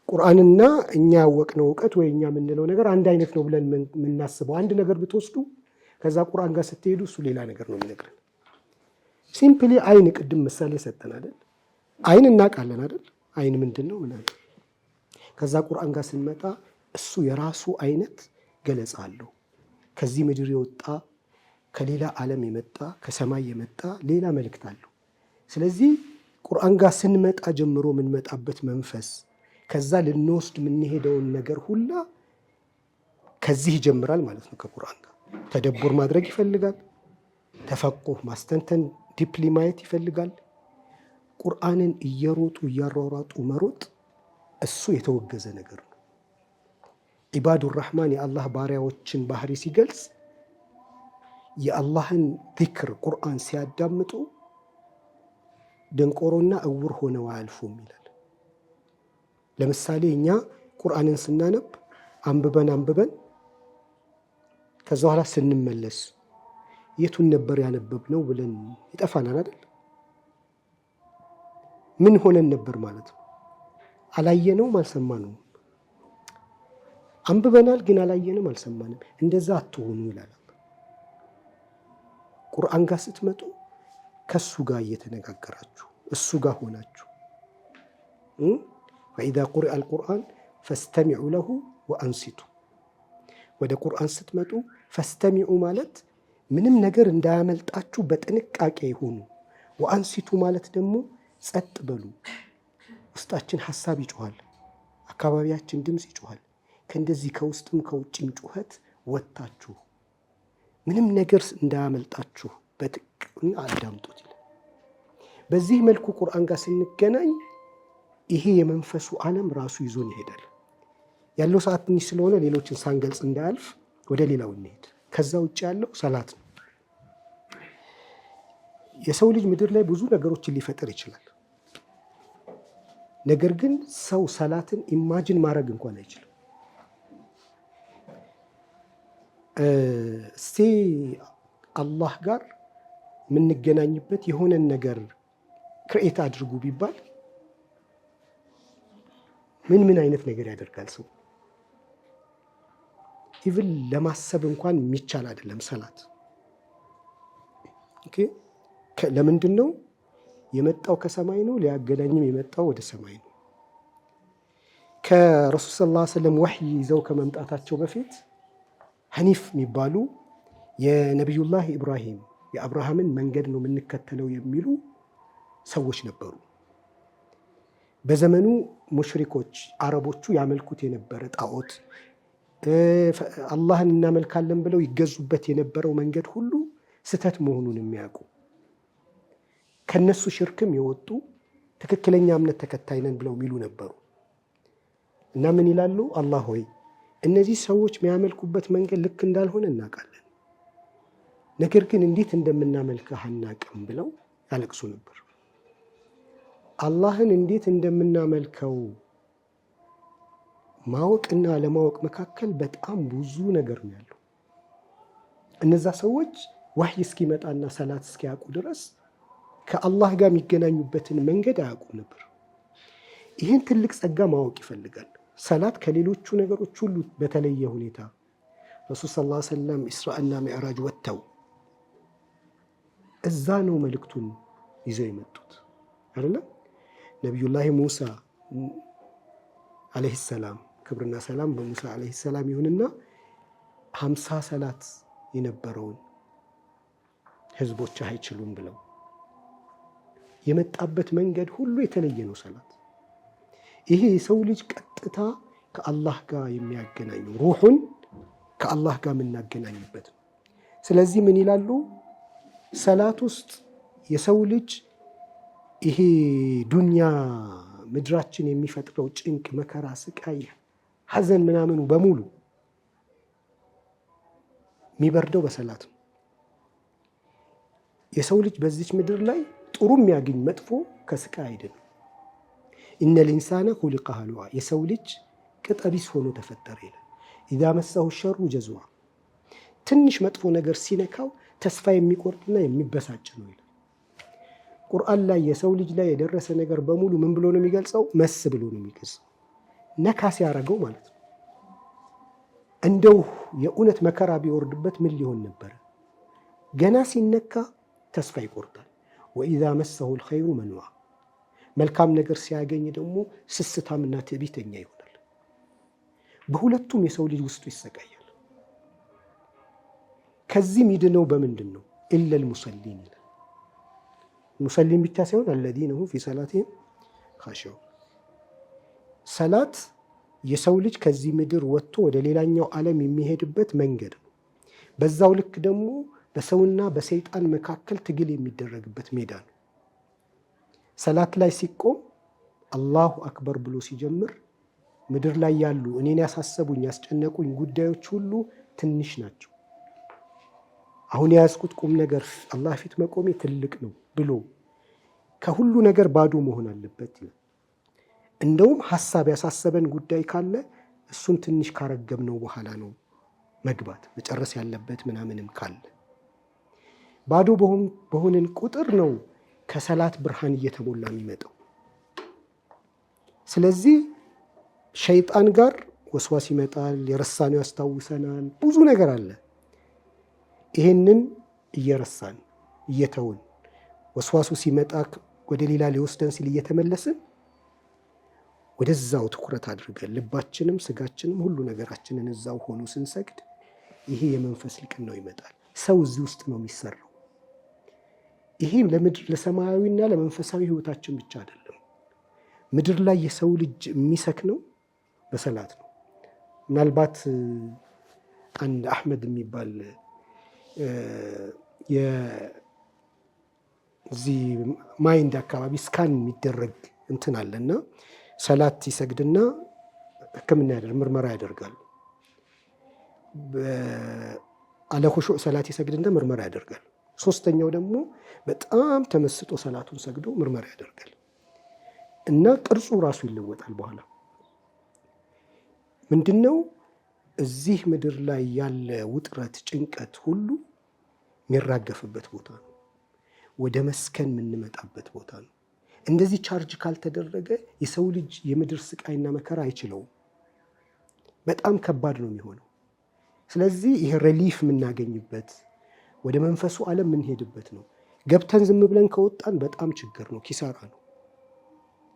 ቁርአንና እኛ ያወቅነው እውቀት ወይ እኛ የምንለው ነገር አንድ አይነት ነው ብለን የምናስበው አንድ ነገር ብትወስዱ ከዛ ቁርአን ጋር ስትሄዱ እሱ ሌላ ነገር ነው የሚነግረን። ሲምፕሊ አይን፣ ቅድም ምሳሌ ሰጠን አይደል? አይን እናውቃለን አይደል? አይን ምንድን ነው ምናምን። ከዛ ቁርአን ጋር ስንመጣ እሱ የራሱ አይነት ገለጻ አለው። ከዚህ ምድር የወጣ ከሌላ ዓለም የመጣ ከሰማይ የመጣ ሌላ መልእክት አለው። ስለዚህ ቁርአን ጋር ስንመጣ ጀምሮ የምንመጣበት መንፈስ ከዛ ልንወስድ የምንሄደውን ነገር ሁላ ከዚህ ይጀምራል ማለት ነው። ከቁርአን ጋር ተደቡር ማድረግ ይፈልጋል። ተፈቁህ ማስተንተን፣ ዲፕሊ ማየት ይፈልጋል። ቁርአንን እየሮጡ እያሯሯጡ መሮጥ እሱ የተወገዘ ነገር ነው። ዒባዱ ራህማን የአላህ ባሪያዎችን ባህሪ ሲገልጽ የአላህን ዚክር ቁርአን ሲያዳምጡ ደንቆሮና እውር ሆነው አያልፉም ይላል። ለምሳሌ እኛ ቁርአንን ስናነብ አንብበን ከዛ በኋላ ስንመለስ የቱን ነበር ያነበብነው ብለን ይጠፋናል አይደል? ምን ሆነን ነበር ማለት ነው? አላየነውም፣ አልሰማነውም። አንብበናል ግን አላየንም፣ አልሰማንም። እንደዛ አትሆኑ ይላል። ቁርአን ጋር ስትመጡ ከሱ ጋር እየተነጋገራችሁ እሱ ጋር ሆናችሁ ወኢዛ ቁሪአ አልቁርአን ፈስተሚዑ ለሁ ወአንሲቱ። ወደ ቁርአን ስትመጡ ፈስተሚዑ ማለት ምንም ነገር እንዳያመልጣችሁ በጥንቃቄ ይሁኑ። ወአንሲቱ ማለት ደግሞ ጸጥ በሉ። ውስጣችን ሀሳብ ይጮሃል፣ አካባቢያችን ድምፅ ይጮሃል። ከእንደዚህ ከውስጥም ከውጭም ጩኸት ወጥታችሁ ምንም ነገር እንዳያመልጣችሁ በጥቅም አዳምጡት ይላል። በዚህ መልኩ ቁርአን ጋር ስንገናኝ ይሄ የመንፈሱ ዓለም ራሱ ይዞን ይሄዳል። ያለው ሰዓት ትንሽ ስለሆነ ሌሎችን ሳንገልጽ እንዳያልፍ ወደ ሌላው እንሄድ። ከዛ ውጭ ያለው ሰላት ነው። የሰው ልጅ ምድር ላይ ብዙ ነገሮችን ሊፈጥር ይችላል። ነገር ግን ሰው ሰላትን ኢማጂን ማድረግ እንኳን አይችልም። እስቲ አላህ ጋር የምንገናኝበት የሆነን ነገር ክሬት አድርጉ ቢባል ምን አይነት ነገር ያደርጋል ሰው? ኢቭን ለማሰብ እንኳን የሚቻል አይደለም ሰላት። ኦኬ፣ ለምንድን ነው የመጣው? ከሰማይ ነው። ሊያገናኝም የመጣው ወደ ሰማይ ነው። ከረሱል ሰለላሁ ዐለይሂ ወሰለም ወህይ ይዘው ከመምጣታቸው በፊት ሐኒፍ የሚባሉ የነቢዩላህ ኢብራሂም የአብርሃምን መንገድ ነው የምንከተለው የሚሉ ሰዎች ነበሩ። በዘመኑ ሙሽሪኮች አረቦቹ ያመልኩት የነበረ ጣዖት፣ አላህን እናመልካለን ብለው ይገዙበት የነበረው መንገድ ሁሉ ስተት መሆኑን የሚያውቁ ከነሱ ሽርክም የወጡ ትክክለኛ እምነት ተከታይ ነን ብለው የሚሉ ነበሩ። እና ምን ይላሉ? አላህ ሆይ እነዚህ ሰዎች የሚያመልኩበት መንገድ ልክ እንዳልሆነ እናውቃለን፣ ነገር ግን እንዴት እንደምናመልክህ አናውቅም ብለው ያለቅሱ ነበር። አላህን እንዴት እንደምናመልከው ማወቅና ለማወቅ መካከል በጣም ብዙ ነገር ነው ያለው። እነዛ ሰዎች ወህይ እስኪመጣና ሰላት እስኪያውቁ ድረስ ከአላህ ጋር የሚገናኙበትን መንገድ አያውቁም ነበር። ይህን ትልቅ ጸጋ ማወቅ ይፈልጋል። ሰላት ከሌሎቹ ነገሮች ሁሉ በተለየ ሁኔታ ረሱል ሰለላሁ ዐለይሂ ወሰለም ኢስራእና ሚዕራጅ ወጥተው እዛ ነው መልእክቱን ይዘው የመጡት አይደለም። ነቢዩላህ ሙሳ አለይሂ ሰላም ክብርና ሰላም በሙሳ አለይሂ ሰላም ይሁንና 50 ሰላት የነበረውን ህዝቦች አይችሉም ብለው የመጣበት መንገድ ሁሉ የተለየ ነው ሰላት። ይሄ የሰው ልጅ ቀጥታ ከአላህ ጋር የሚያገናኘው ሩሑን ከአላህ ጋር የምናገናኝበት ነው። ስለዚህ ምን ይላሉ? ሰላት ውስጥ የሰው ልጅ ይሄ ዱንያ ምድራችን የሚፈጥረው ጭንቅ፣ መከራ፣ ስቃይ፣ ሐዘን ምናምኑ በሙሉ የሚበርደው በሰላት ነው። የሰው ልጅ በዚች ምድር ላይ ጥሩ የሚያገኝ መጥፎ ከስቃይ አይደለም። ኢነል ኢንሳነ ኹሊቀ ሀሉዓ፣ የሰው ልጅ ቅጠቢስ ሆኖ ተፈጠረ ይላል። ኢዛ መሰሁ ሸሩ ጀዙዓ፣ ትንሽ መጥፎ ነገር ሲነካው ተስፋ የሚቆርጥና የሚበሳጭ ነው ይላል። ቁርአን ላይ የሰው ልጅ ላይ የደረሰ ነገር በሙሉ ምን ብሎ ነው የሚገልጸው? መስ ብሎ ነው የሚገልጸው። ነካ ሲያደርገው ማለት ነው። እንደው የእውነት መከራ ቢወርድበት ምን ሊሆን ነበረ? ገና ሲነካ ተስፋ ይቆርጣል። ወኢዛ መሰሁ ልኸይሩ መንዋ፣ መልካም ነገር ሲያገኝ ደግሞ ስስታምና ትዕቢተኛ ይሆናል። በሁለቱም የሰው ልጅ ውስጡ ይሰቃያል። ከዚህ ሚድነው በምንድን ነው? ኢለል ሙሰሊን ይላል። ሙሰሊን ብቻ ሳይሆን አለዚነ ሁም ፊ ሰላቲሂም ኻሺዑን። ሰላት የሰው ልጅ ከዚህ ምድር ወጥቶ ወደ ሌላኛው ዓለም የሚሄድበት መንገድ ነው። በዛው ልክ ደግሞ በሰውና በሰይጣን መካከል ትግል የሚደረግበት ሜዳ ነው። ሰላት ላይ ሲቆም አላሁ አክበር ብሎ ሲጀምር ምድር ላይ ያሉ እኔን ያሳሰቡኝ ያስጨነቁኝ ጉዳዮች ሁሉ ትንሽ ናቸው፣ አሁን የያዝኩት ቁም ነገር አላህ ፊት መቆሜ ትልቅ ነው ብሎ ከሁሉ ነገር ባዶ መሆን አለበት ይላል። እንደውም ሐሳብ ያሳሰበን ጉዳይ ካለ እሱን ትንሽ ካረገብነው በኋላ ነው መግባት መጨረስ ያለበት ምናምንም ካለ። ባዶ በሆንን ቁጥር ነው ከሰላት ብርሃን እየተሞላ የሚመጣው። ስለዚህ ሸይጣን ጋር ወስዋስ ይመጣል፣ የረሳነው ያስታውሰናል፣ ብዙ ነገር አለ። ይሄንን እየረሳን እየተውን ወስዋሱ ሲመጣ ወደ ሌላ ሊወስደን ሲል እየተመለስን ወደዛው ትኩረት አድርገን ልባችንም ስጋችንም ሁሉ ነገራችንን እዛው ሆኖ ስንሰግድ ይሄ የመንፈስ ልቅናው ይመጣል። ሰው እዚህ ውስጥ ነው የሚሰራው። ይሄ ለምድር ለሰማያዊና ለመንፈሳዊ ህይወታችን ብቻ አይደለም። ምድር ላይ የሰው ልጅ የሚሰክነው በሰላት ነው። ምናልባት አንድ አህመድ የሚባል የዚህ ማይንድ አካባቢ ስካን የሚደረግ እንትን አለና ሰላት ይሰግድና ህክምና ምርመራ ያደርጋል። አለኹሹዕ ሰላት ይሰግድና ምርመራ ያደርጋል። ሶስተኛው ደግሞ በጣም ተመስጦ ሰላቱን ሰግዶ ምርመራ ያደርጋል እና ቅርጹ ራሱ ይለወጣል። በኋላ ምንድነው እዚህ ምድር ላይ ያለ ውጥረት፣ ጭንቀት ሁሉ የሚራገፍበት ቦታ ነው። ወደ መስከን የምንመጣበት ቦታ ነው። እንደዚህ ቻርጅ ካልተደረገ የሰው ልጅ የምድር ስቃይና መከራ አይችለውም። በጣም ከባድ ነው የሚሆነው። ስለዚህ ይሄ ሪሊፍ የምናገኝበት ወደ መንፈሱ ዓለም የምንሄድበት ነው። ገብተን ዝም ብለን ከወጣን በጣም ችግር ነው፣ ኪሳራ ነው።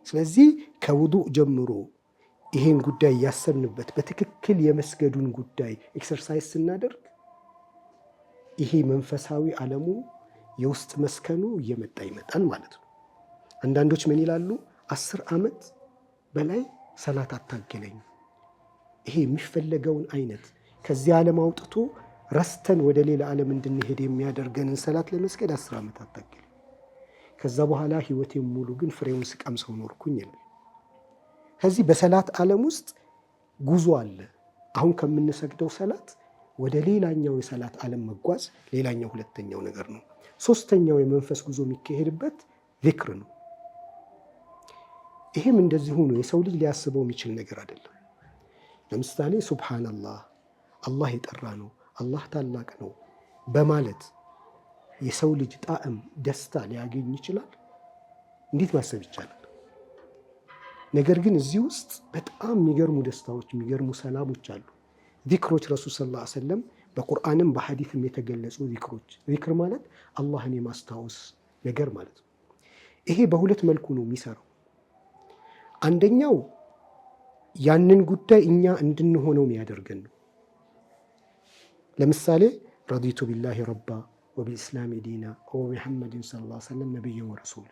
ስለዚህ ከውዱእ ጀምሮ ይሄን ጉዳይ እያሰብንበት በትክክል የመስገዱን ጉዳይ ኤክሰርሳይዝ ስናደርግ ይሄ መንፈሳዊ ዓለሙ የውስጥ መስከኑ እየመጣ ይመጣል ማለት ነው። አንዳንዶች ምን ይላሉ? 10 ዓመት በላይ ሰላት አታገለኝ። ይሄ የሚፈለገውን አይነት ከዚህ ዓለም አውጥቶ ረስተን ወደ ሌላ ዓለም እንድንሄድ የሚያደርገንን ሰላት ለመስገድ 10 ዓመት አታገለኝ። ከዛ በኋላ ህይወቴን ሙሉ ግን ፍሬውን ስቀምሰው ኖርኩኝ ይላል። ከዚህ በሰላት ዓለም ውስጥ ጉዞ አለ። አሁን ከምንሰግደው ሰላት ወደ ሌላኛው የሰላት ዓለም መጓዝ ሌላኛው ሁለተኛው ነገር ነው። ሶስተኛው የመንፈስ ጉዞ የሚካሄድበት ዚክር ነው። ይሄም እንደዚሁ ነው። የሰው ልጅ ሊያስበው የሚችል ነገር አይደለም። ለምሳሌ ሱብሃንአላህ፣ አላህ የጠራ ነው፣ አላህ ታላቅ ነው በማለት የሰው ልጅ ጣዕም ደስታ ሊያገኝ ይችላል። እንዴት ማሰብ ይቻላል? ነገር ግን እዚህ ውስጥ በጣም የሚገርሙ ደስታዎች፣ የሚገርሙ ሰላሞች አሉ። ዚክሮች ረሱል ሰለላሁ ዐለይሂ ወሰለም በቁርአንም በሐዲስም የተገለጹ ዚክሮች። ዚክር ማለት አላህን የማስታወስ ነገር ማለት ነው። ይሄ በሁለት መልኩ ነው የሚሰራው። አንደኛው ያንን ጉዳይ እኛ እንድንሆነው የሚያደርገን ነው። ለምሳሌ ረዲቱ ቢላሂ ረባ ወቢልኢስላሚ ዲና ወቢሙሐመድን ሰለላሁ ዐለይሂ ወሰለም ነቢየን ወረሱላ።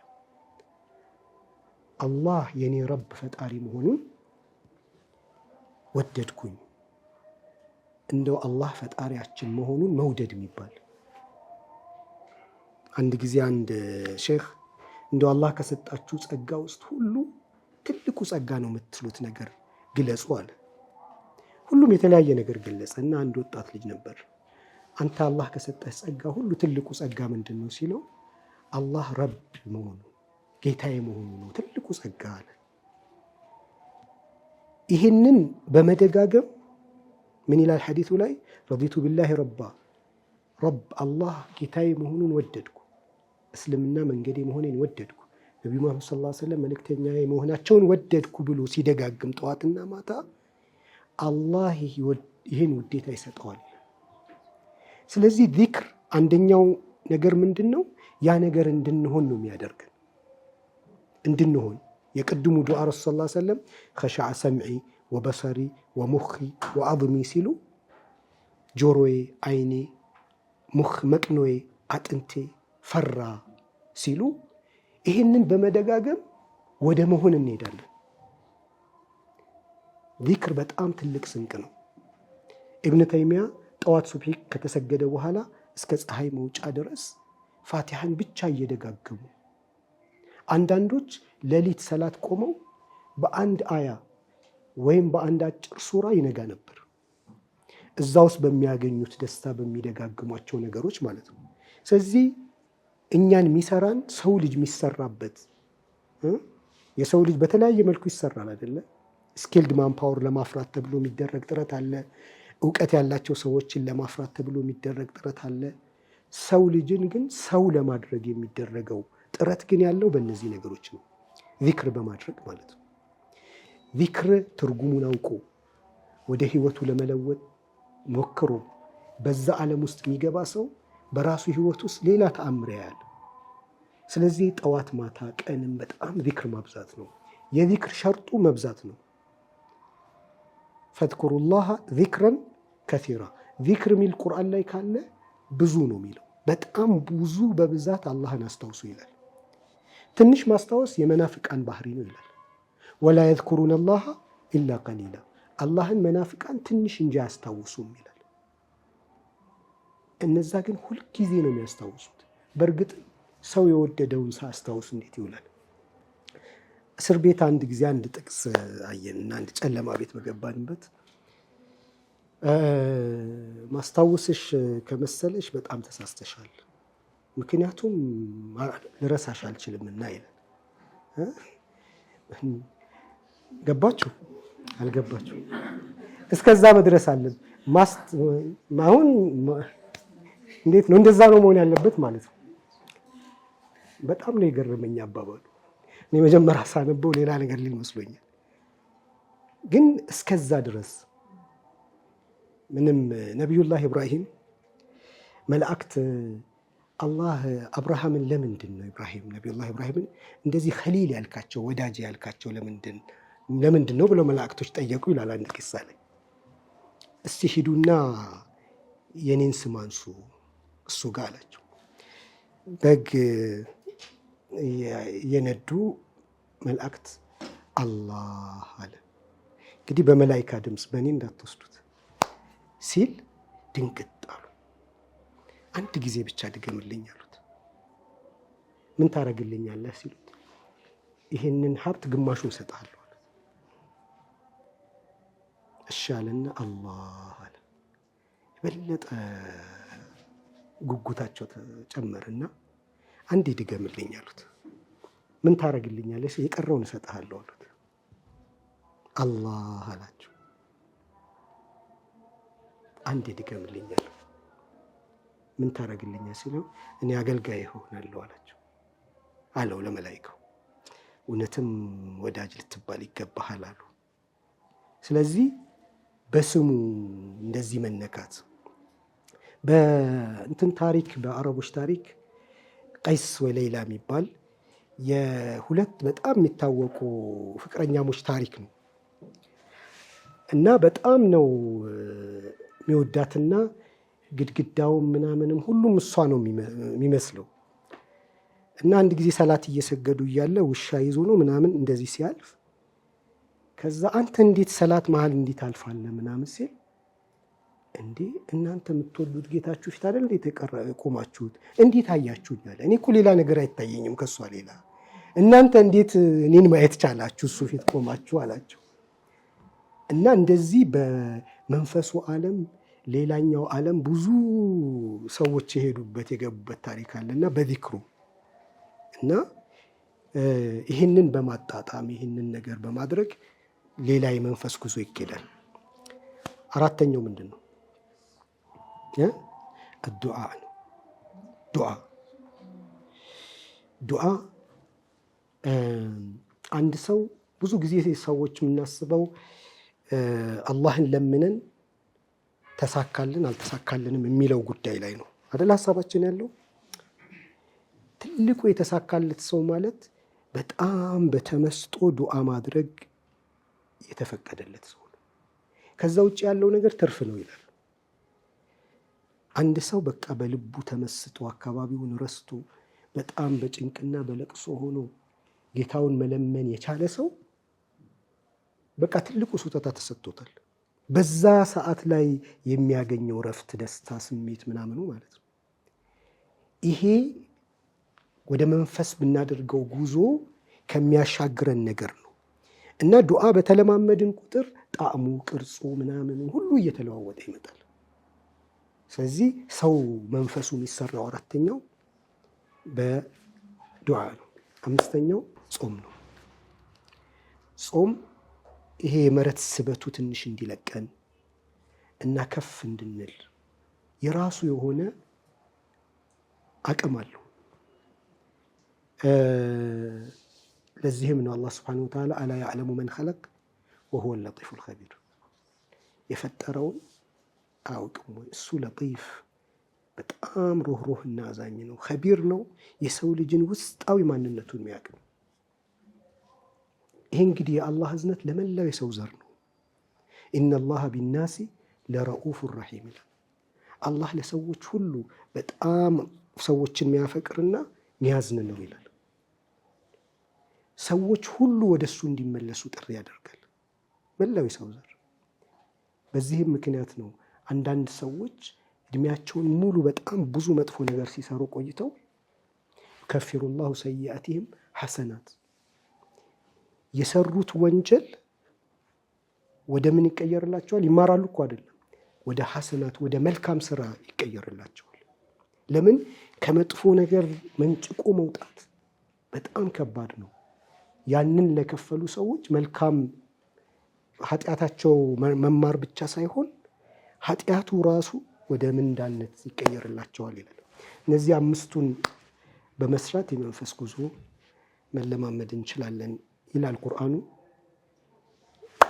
አላህ የኔ ረብ ፈጣሪ መሆኑን ወደድኩኝ። እንደው አላህ ፈጣሪያችን መሆኑን መውደድ የሚባል አንድ ጊዜ አንድ ሼክ እንደው አላህ ከሰጣችሁ ጸጋ ውስጥ ሁሉ ትልቁ ጸጋ ነው የምትሉት ነገር ግለጹ አለ። ሁሉም የተለያየ ነገር ገለጸ እና አንድ ወጣት ልጅ ነበር። አንተ አላህ ከሰጠህ ጸጋ ሁሉ ትልቁ ጸጋ ምንድን ነው ሲለው፣ አላህ ረብ መሆኑ ጌታዬ መሆኑ ነው ትልቁ ጸጋ አለ። ይህንን በመደጋገም ምን ይላል ሐዲሱ ላይ? ረዲቱ ቢላሂ ረባ፣ ረብ አላህ ጌታዬ መሆኑን ወደድኩ፣ እስልምና መንገዴ መሆኔን ወደድኩ፣ ነቢዩ መሐመድ ሰለላሁ ዐለይሂ ወሰለም መልእክተኛዬ መሆናቸውን ወደድኩ ብሎ ሲደጋግም ጠዋትና ማታ አላህ ይህን ውዴታ ይሰጠዋል። ስለዚህ ዚክር አንደኛው ነገር ምንድን ነው? ያ ነገር እንድንሆን ነው የሚያደርገን። እንድንሆን የቅድሙ ዱዓ ረሱል ሰለላሁ ዐለይሂ ወሰለም ኸሸዐ ሰምዒ ወበሰሪ ወሙኺ ወዐዝሚ ሲሉ ጆሮዬ፣ አይኔ፣ ሙኽ መቅኖዬ፣ አጥንቴ ፈራ ሲሉ ይህንን በመደጋገም ወደ መሆን እንሄዳለን። ዚክር በጣም ትልቅ ስንቅ ነው። ኢብኑ ተይሚያ ጠዋት ሱብሒ ከተሰገደ በኋላ እስከ ፀሐይ መውጫ ድረስ ፋቲሐን ብቻ እየደጋገሙ፣ አንዳንዶች ሌሊት ሰላት ቆመው በአንድ አያ ወይም በአንድ አጭር ሱራ ይነጋ ነበር። እዛ ውስጥ በሚያገኙት ደስታ በሚደጋግሟቸው ነገሮች ማለት ነው። ስለዚህ እኛን የሚሰራን ሰው ልጅ የሚሰራበት የሰው ልጅ በተለያየ መልኩ ይሰራል አይደለ? ስኪልድ ማንፓወር ለማፍራት ተብሎ የሚደረግ ጥረት አለ። እውቀት ያላቸው ሰዎችን ለማፍራት ተብሎ የሚደረግ ጥረት አለ። ሰው ልጅን ግን ሰው ለማድረግ የሚደረገው ጥረት ግን ያለው በእነዚህ ነገሮች ነው፣ ዚክር በማድረግ ማለት ነው። ዚክር ትርጉሙን አውቆ ወደ ህይወቱ ለመለወጥ ሞክሮ በዛ ዓለም ውስጥ የሚገባ ሰው በራሱ ህይወት ውስጥ ሌላ ተአምር ያያል። ስለዚህ ጠዋት ማታ ቀንም በጣም ዚክር ማብዛት ነው። የዚክር ሸርጡ መብዛት ነው። ፈዝኩሩላህ ዚክረን ከሲራ ዚክር ሚል ቁርአን ላይ ካለ ብዙ ነው የሚለው። በጣም ብዙ በብዛት አላህን አስታውሱ ይላል። ትንሽ ማስታወስ የመናፍቃን ባህሪ ነው ይላል። ወላ የዝኩሩነ አላህ ኢላ ቀሊላ አላህን መናፍቃን ትንሽ እንጂ አያስታውሱም ይላል። እነዛ ግን ሁልጊዜ ነው የሚያስታውሱት። በእርግጥ ሰው የወደደውን ሳያስታውስ እንዴት ይውላል? እስር ቤት አንድ ጊዜ አንድ ጥቅስ አየንና አንድ ጨለማ ቤት በገባንበት ማስታወስሽ ከመሰለሽ በጣም ተሳስተሻል፣ ምክንያቱም ልረሳሽ አልችልምና ይላል። ገባችሁ አልገባችሁ? እስከዛ መድረስ አለን። አሁን እንዴት ነው? እንደዛ ነው መሆን ያለበት ማለት ነው። በጣም ነው የገረመኝ አባባሉ። እኔ መጀመሪያ ሳነበው ሌላ ነገር ሊል መስሎኛል፣ ግን እስከዛ ድረስ ምንም ነቢዩላህ ኢብራሂም መላእክት አላህ አብርሃምን ለምንድን ነው ነቢዩላህ ኢብራሂምን እንደዚህ ኸሊል ያልካቸው ወዳጅ ያልካቸው ለምንድን ነው ብለው መላእክቶች ጠየቁ ይላል አንድ ቂሳ ላይ። እስቲ ሂዱና የኔን ስም አንሱ እሱ ጋር አላቸው። በግ የነዱ መላእክት አላህ አለ። እንግዲህ በመላይካ ድምፅ በእኔ እንዳትወስዱት ሲል ድንግጥ አሉ። አንድ ጊዜ ብቻ ድገምልኝ አሉት። ምን ታረግልኛለህ ሲሉት ይህንን ሀብት ግማሹን እሰጥሃለሁ አሉት። እሺ አለና አላህ አለ። የበለጠ ጉጉታቸው ተጨመረና አንዴ ድገምልኝ አሉት። ምን ታረግልኛለህ? የቀረውን እሰጥሃለሁ አሉት። አላህ አላቸው። አንዴ ድገምልኝ አሉት። ምን ታረግልኛለህ ሲለው እኔ አገልጋይ እሆናለሁ አላቸው አለው ለመላኢካው። እውነትም ወዳጅ ልትባል ይገባሃል አሉ። ስለዚህ በስሙ እንደዚህ መነካት በእንትን ታሪክ በአረቦች ታሪክ ቀይስ ወለይላ የሚባል የሁለት በጣም የሚታወቁ ፍቅረኛሞች ታሪክ ነው እና በጣም ነው የሚወዳትና ግድግዳውም ምናምንም ሁሉም እሷ ነው የሚመስለው እና አንድ ጊዜ ሰላት እየሰገዱ እያለ ውሻ ይዞ ነው ምናምን እንደዚህ ሲያልፍ ከዛ አንተ እንዴት ሰላት መሀል እንዴት አልፋለህ ምናምን ሲል እንዴ እናንተ የምትወዱት ጌታችሁ ፊት አይደል እንዴት ቆማችሁት? እንዴት አያችሁኝ አለ። እኔ እኮ ሌላ ነገር አይታየኝም ከሷ ሌላ። እናንተ እንዴት እኔን ማየት ቻላችሁ እሱ ፊት ቆማችሁ አላቸው። እና እንደዚህ በመንፈሱ ዓለም ሌላኛው ዓለም ብዙ ሰዎች የሄዱበት የገቡበት ታሪክ አለና በዚክሩ እና ይህንን በማጣጣም ይህንን ነገር በማድረግ ሌላ የመንፈስ ጉዞ ይኬዳል። አራተኛው ምንድን ነው? ዱዓ ነው። ዱዓ አንድ ሰው ብዙ ጊዜ ሰዎች የምናስበው አላህን ለምነን ተሳካልን አልተሳካልንም የሚለው ጉዳይ ላይ ነው አይደል ሀሳባችን ያለው። ትልቁ የተሳካለት ሰው ማለት በጣም በተመስጦ ዱዓ ማድረግ የተፈቀደለት ሰው ነው። ከዛ ውጭ ያለው ነገር ትርፍ ነው ይላል። አንድ ሰው በቃ በልቡ ተመስጦ አካባቢውን ረስቶ በጣም በጭንቅና በለቅሶ ሆኖ ጌታውን መለመን የቻለ ሰው በቃ ትልቁ ስጦታ ተሰጥቶታል። በዛ ሰዓት ላይ የሚያገኘው ረፍት፣ ደስታ፣ ስሜት ምናምኑ ማለት ነው። ይሄ ወደ መንፈስ ብናደርገው ጉዞ ከሚያሻግረን ነገር ነው እና ዱዓ በተለማመድን ቁጥር ጣዕሙ፣ ቅርጹ ምናምኑ ሁሉ እየተለዋወጠ ይመጣል። ስለዚህ ሰው መንፈሱ የሚሰራው አራተኛው በዱዓ ነው። አምስተኛው ጾም ነው። ጾም ይሄ የመረት ስበቱ ትንሽ እንዲለቀን እና ከፍ እንድንል የራሱ የሆነ አቅም አለው። ለዚህም ነው አላህ ሱብሓነሁ ወተዓላ አላ ያዕለሙ መን ኸለቅ ወሁወ ለጢፉል ኸቢር የፈጠረውን አያውቅም ወይ? እሱ ለጢፍ በጣም ሩህሩህና አዛኝ ነው። ኸቢር ነው፣ የሰው ልጅን ውስጣዊ ማንነቱን የሚያውቅ ነው። ይሄ እንግዲህ የአላህ እዝነት ለመላው የሰው ዘር ነው። ኢነላሃ ቢናሲ ለረኡፍ ረሒም ይላል። አላህ ለሰዎች ሁሉ በጣም ሰዎችን የሚያፈቅርና የሚያዝን ነው ይላል። ሰዎች ሁሉ ወደሱ እንዲመለሱ ጥሪ ያደርጋል፣ መላው የሰው ዘር። በዚህም ምክንያት ነው አንዳንድ ሰዎች እድሜያቸውን ሙሉ በጣም ብዙ መጥፎ ነገር ሲሰሩ ቆይተው ከፊሩላሁ ሰይአቲሂም ሐሰናት የሰሩት ወንጀል ወደ ምን ይቀየርላቸዋል? ይማራሉ እኮ አይደለም፣ ወደ ሐሰናት ወደ መልካም ስራ ይቀየርላቸዋል። ለምን? ከመጥፎ ነገር መንጭቆ መውጣት በጣም ከባድ ነው። ያንን ለከፈሉ ሰዎች መልካም ኃጢአታቸው መማር ብቻ ሳይሆን ኃጢአቱ ራሱ ወደ ምንዳነት ይቀየርላቸዋል ይላል። እነዚህ አምስቱን በመስራት የመንፈስ ጉዞ መለማመድ እንችላለን ይላል ቁርአኑ።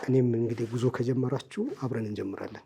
እኔም እንግዲህ ጉዞ ከጀመራችሁ አብረን እንጀምራለን።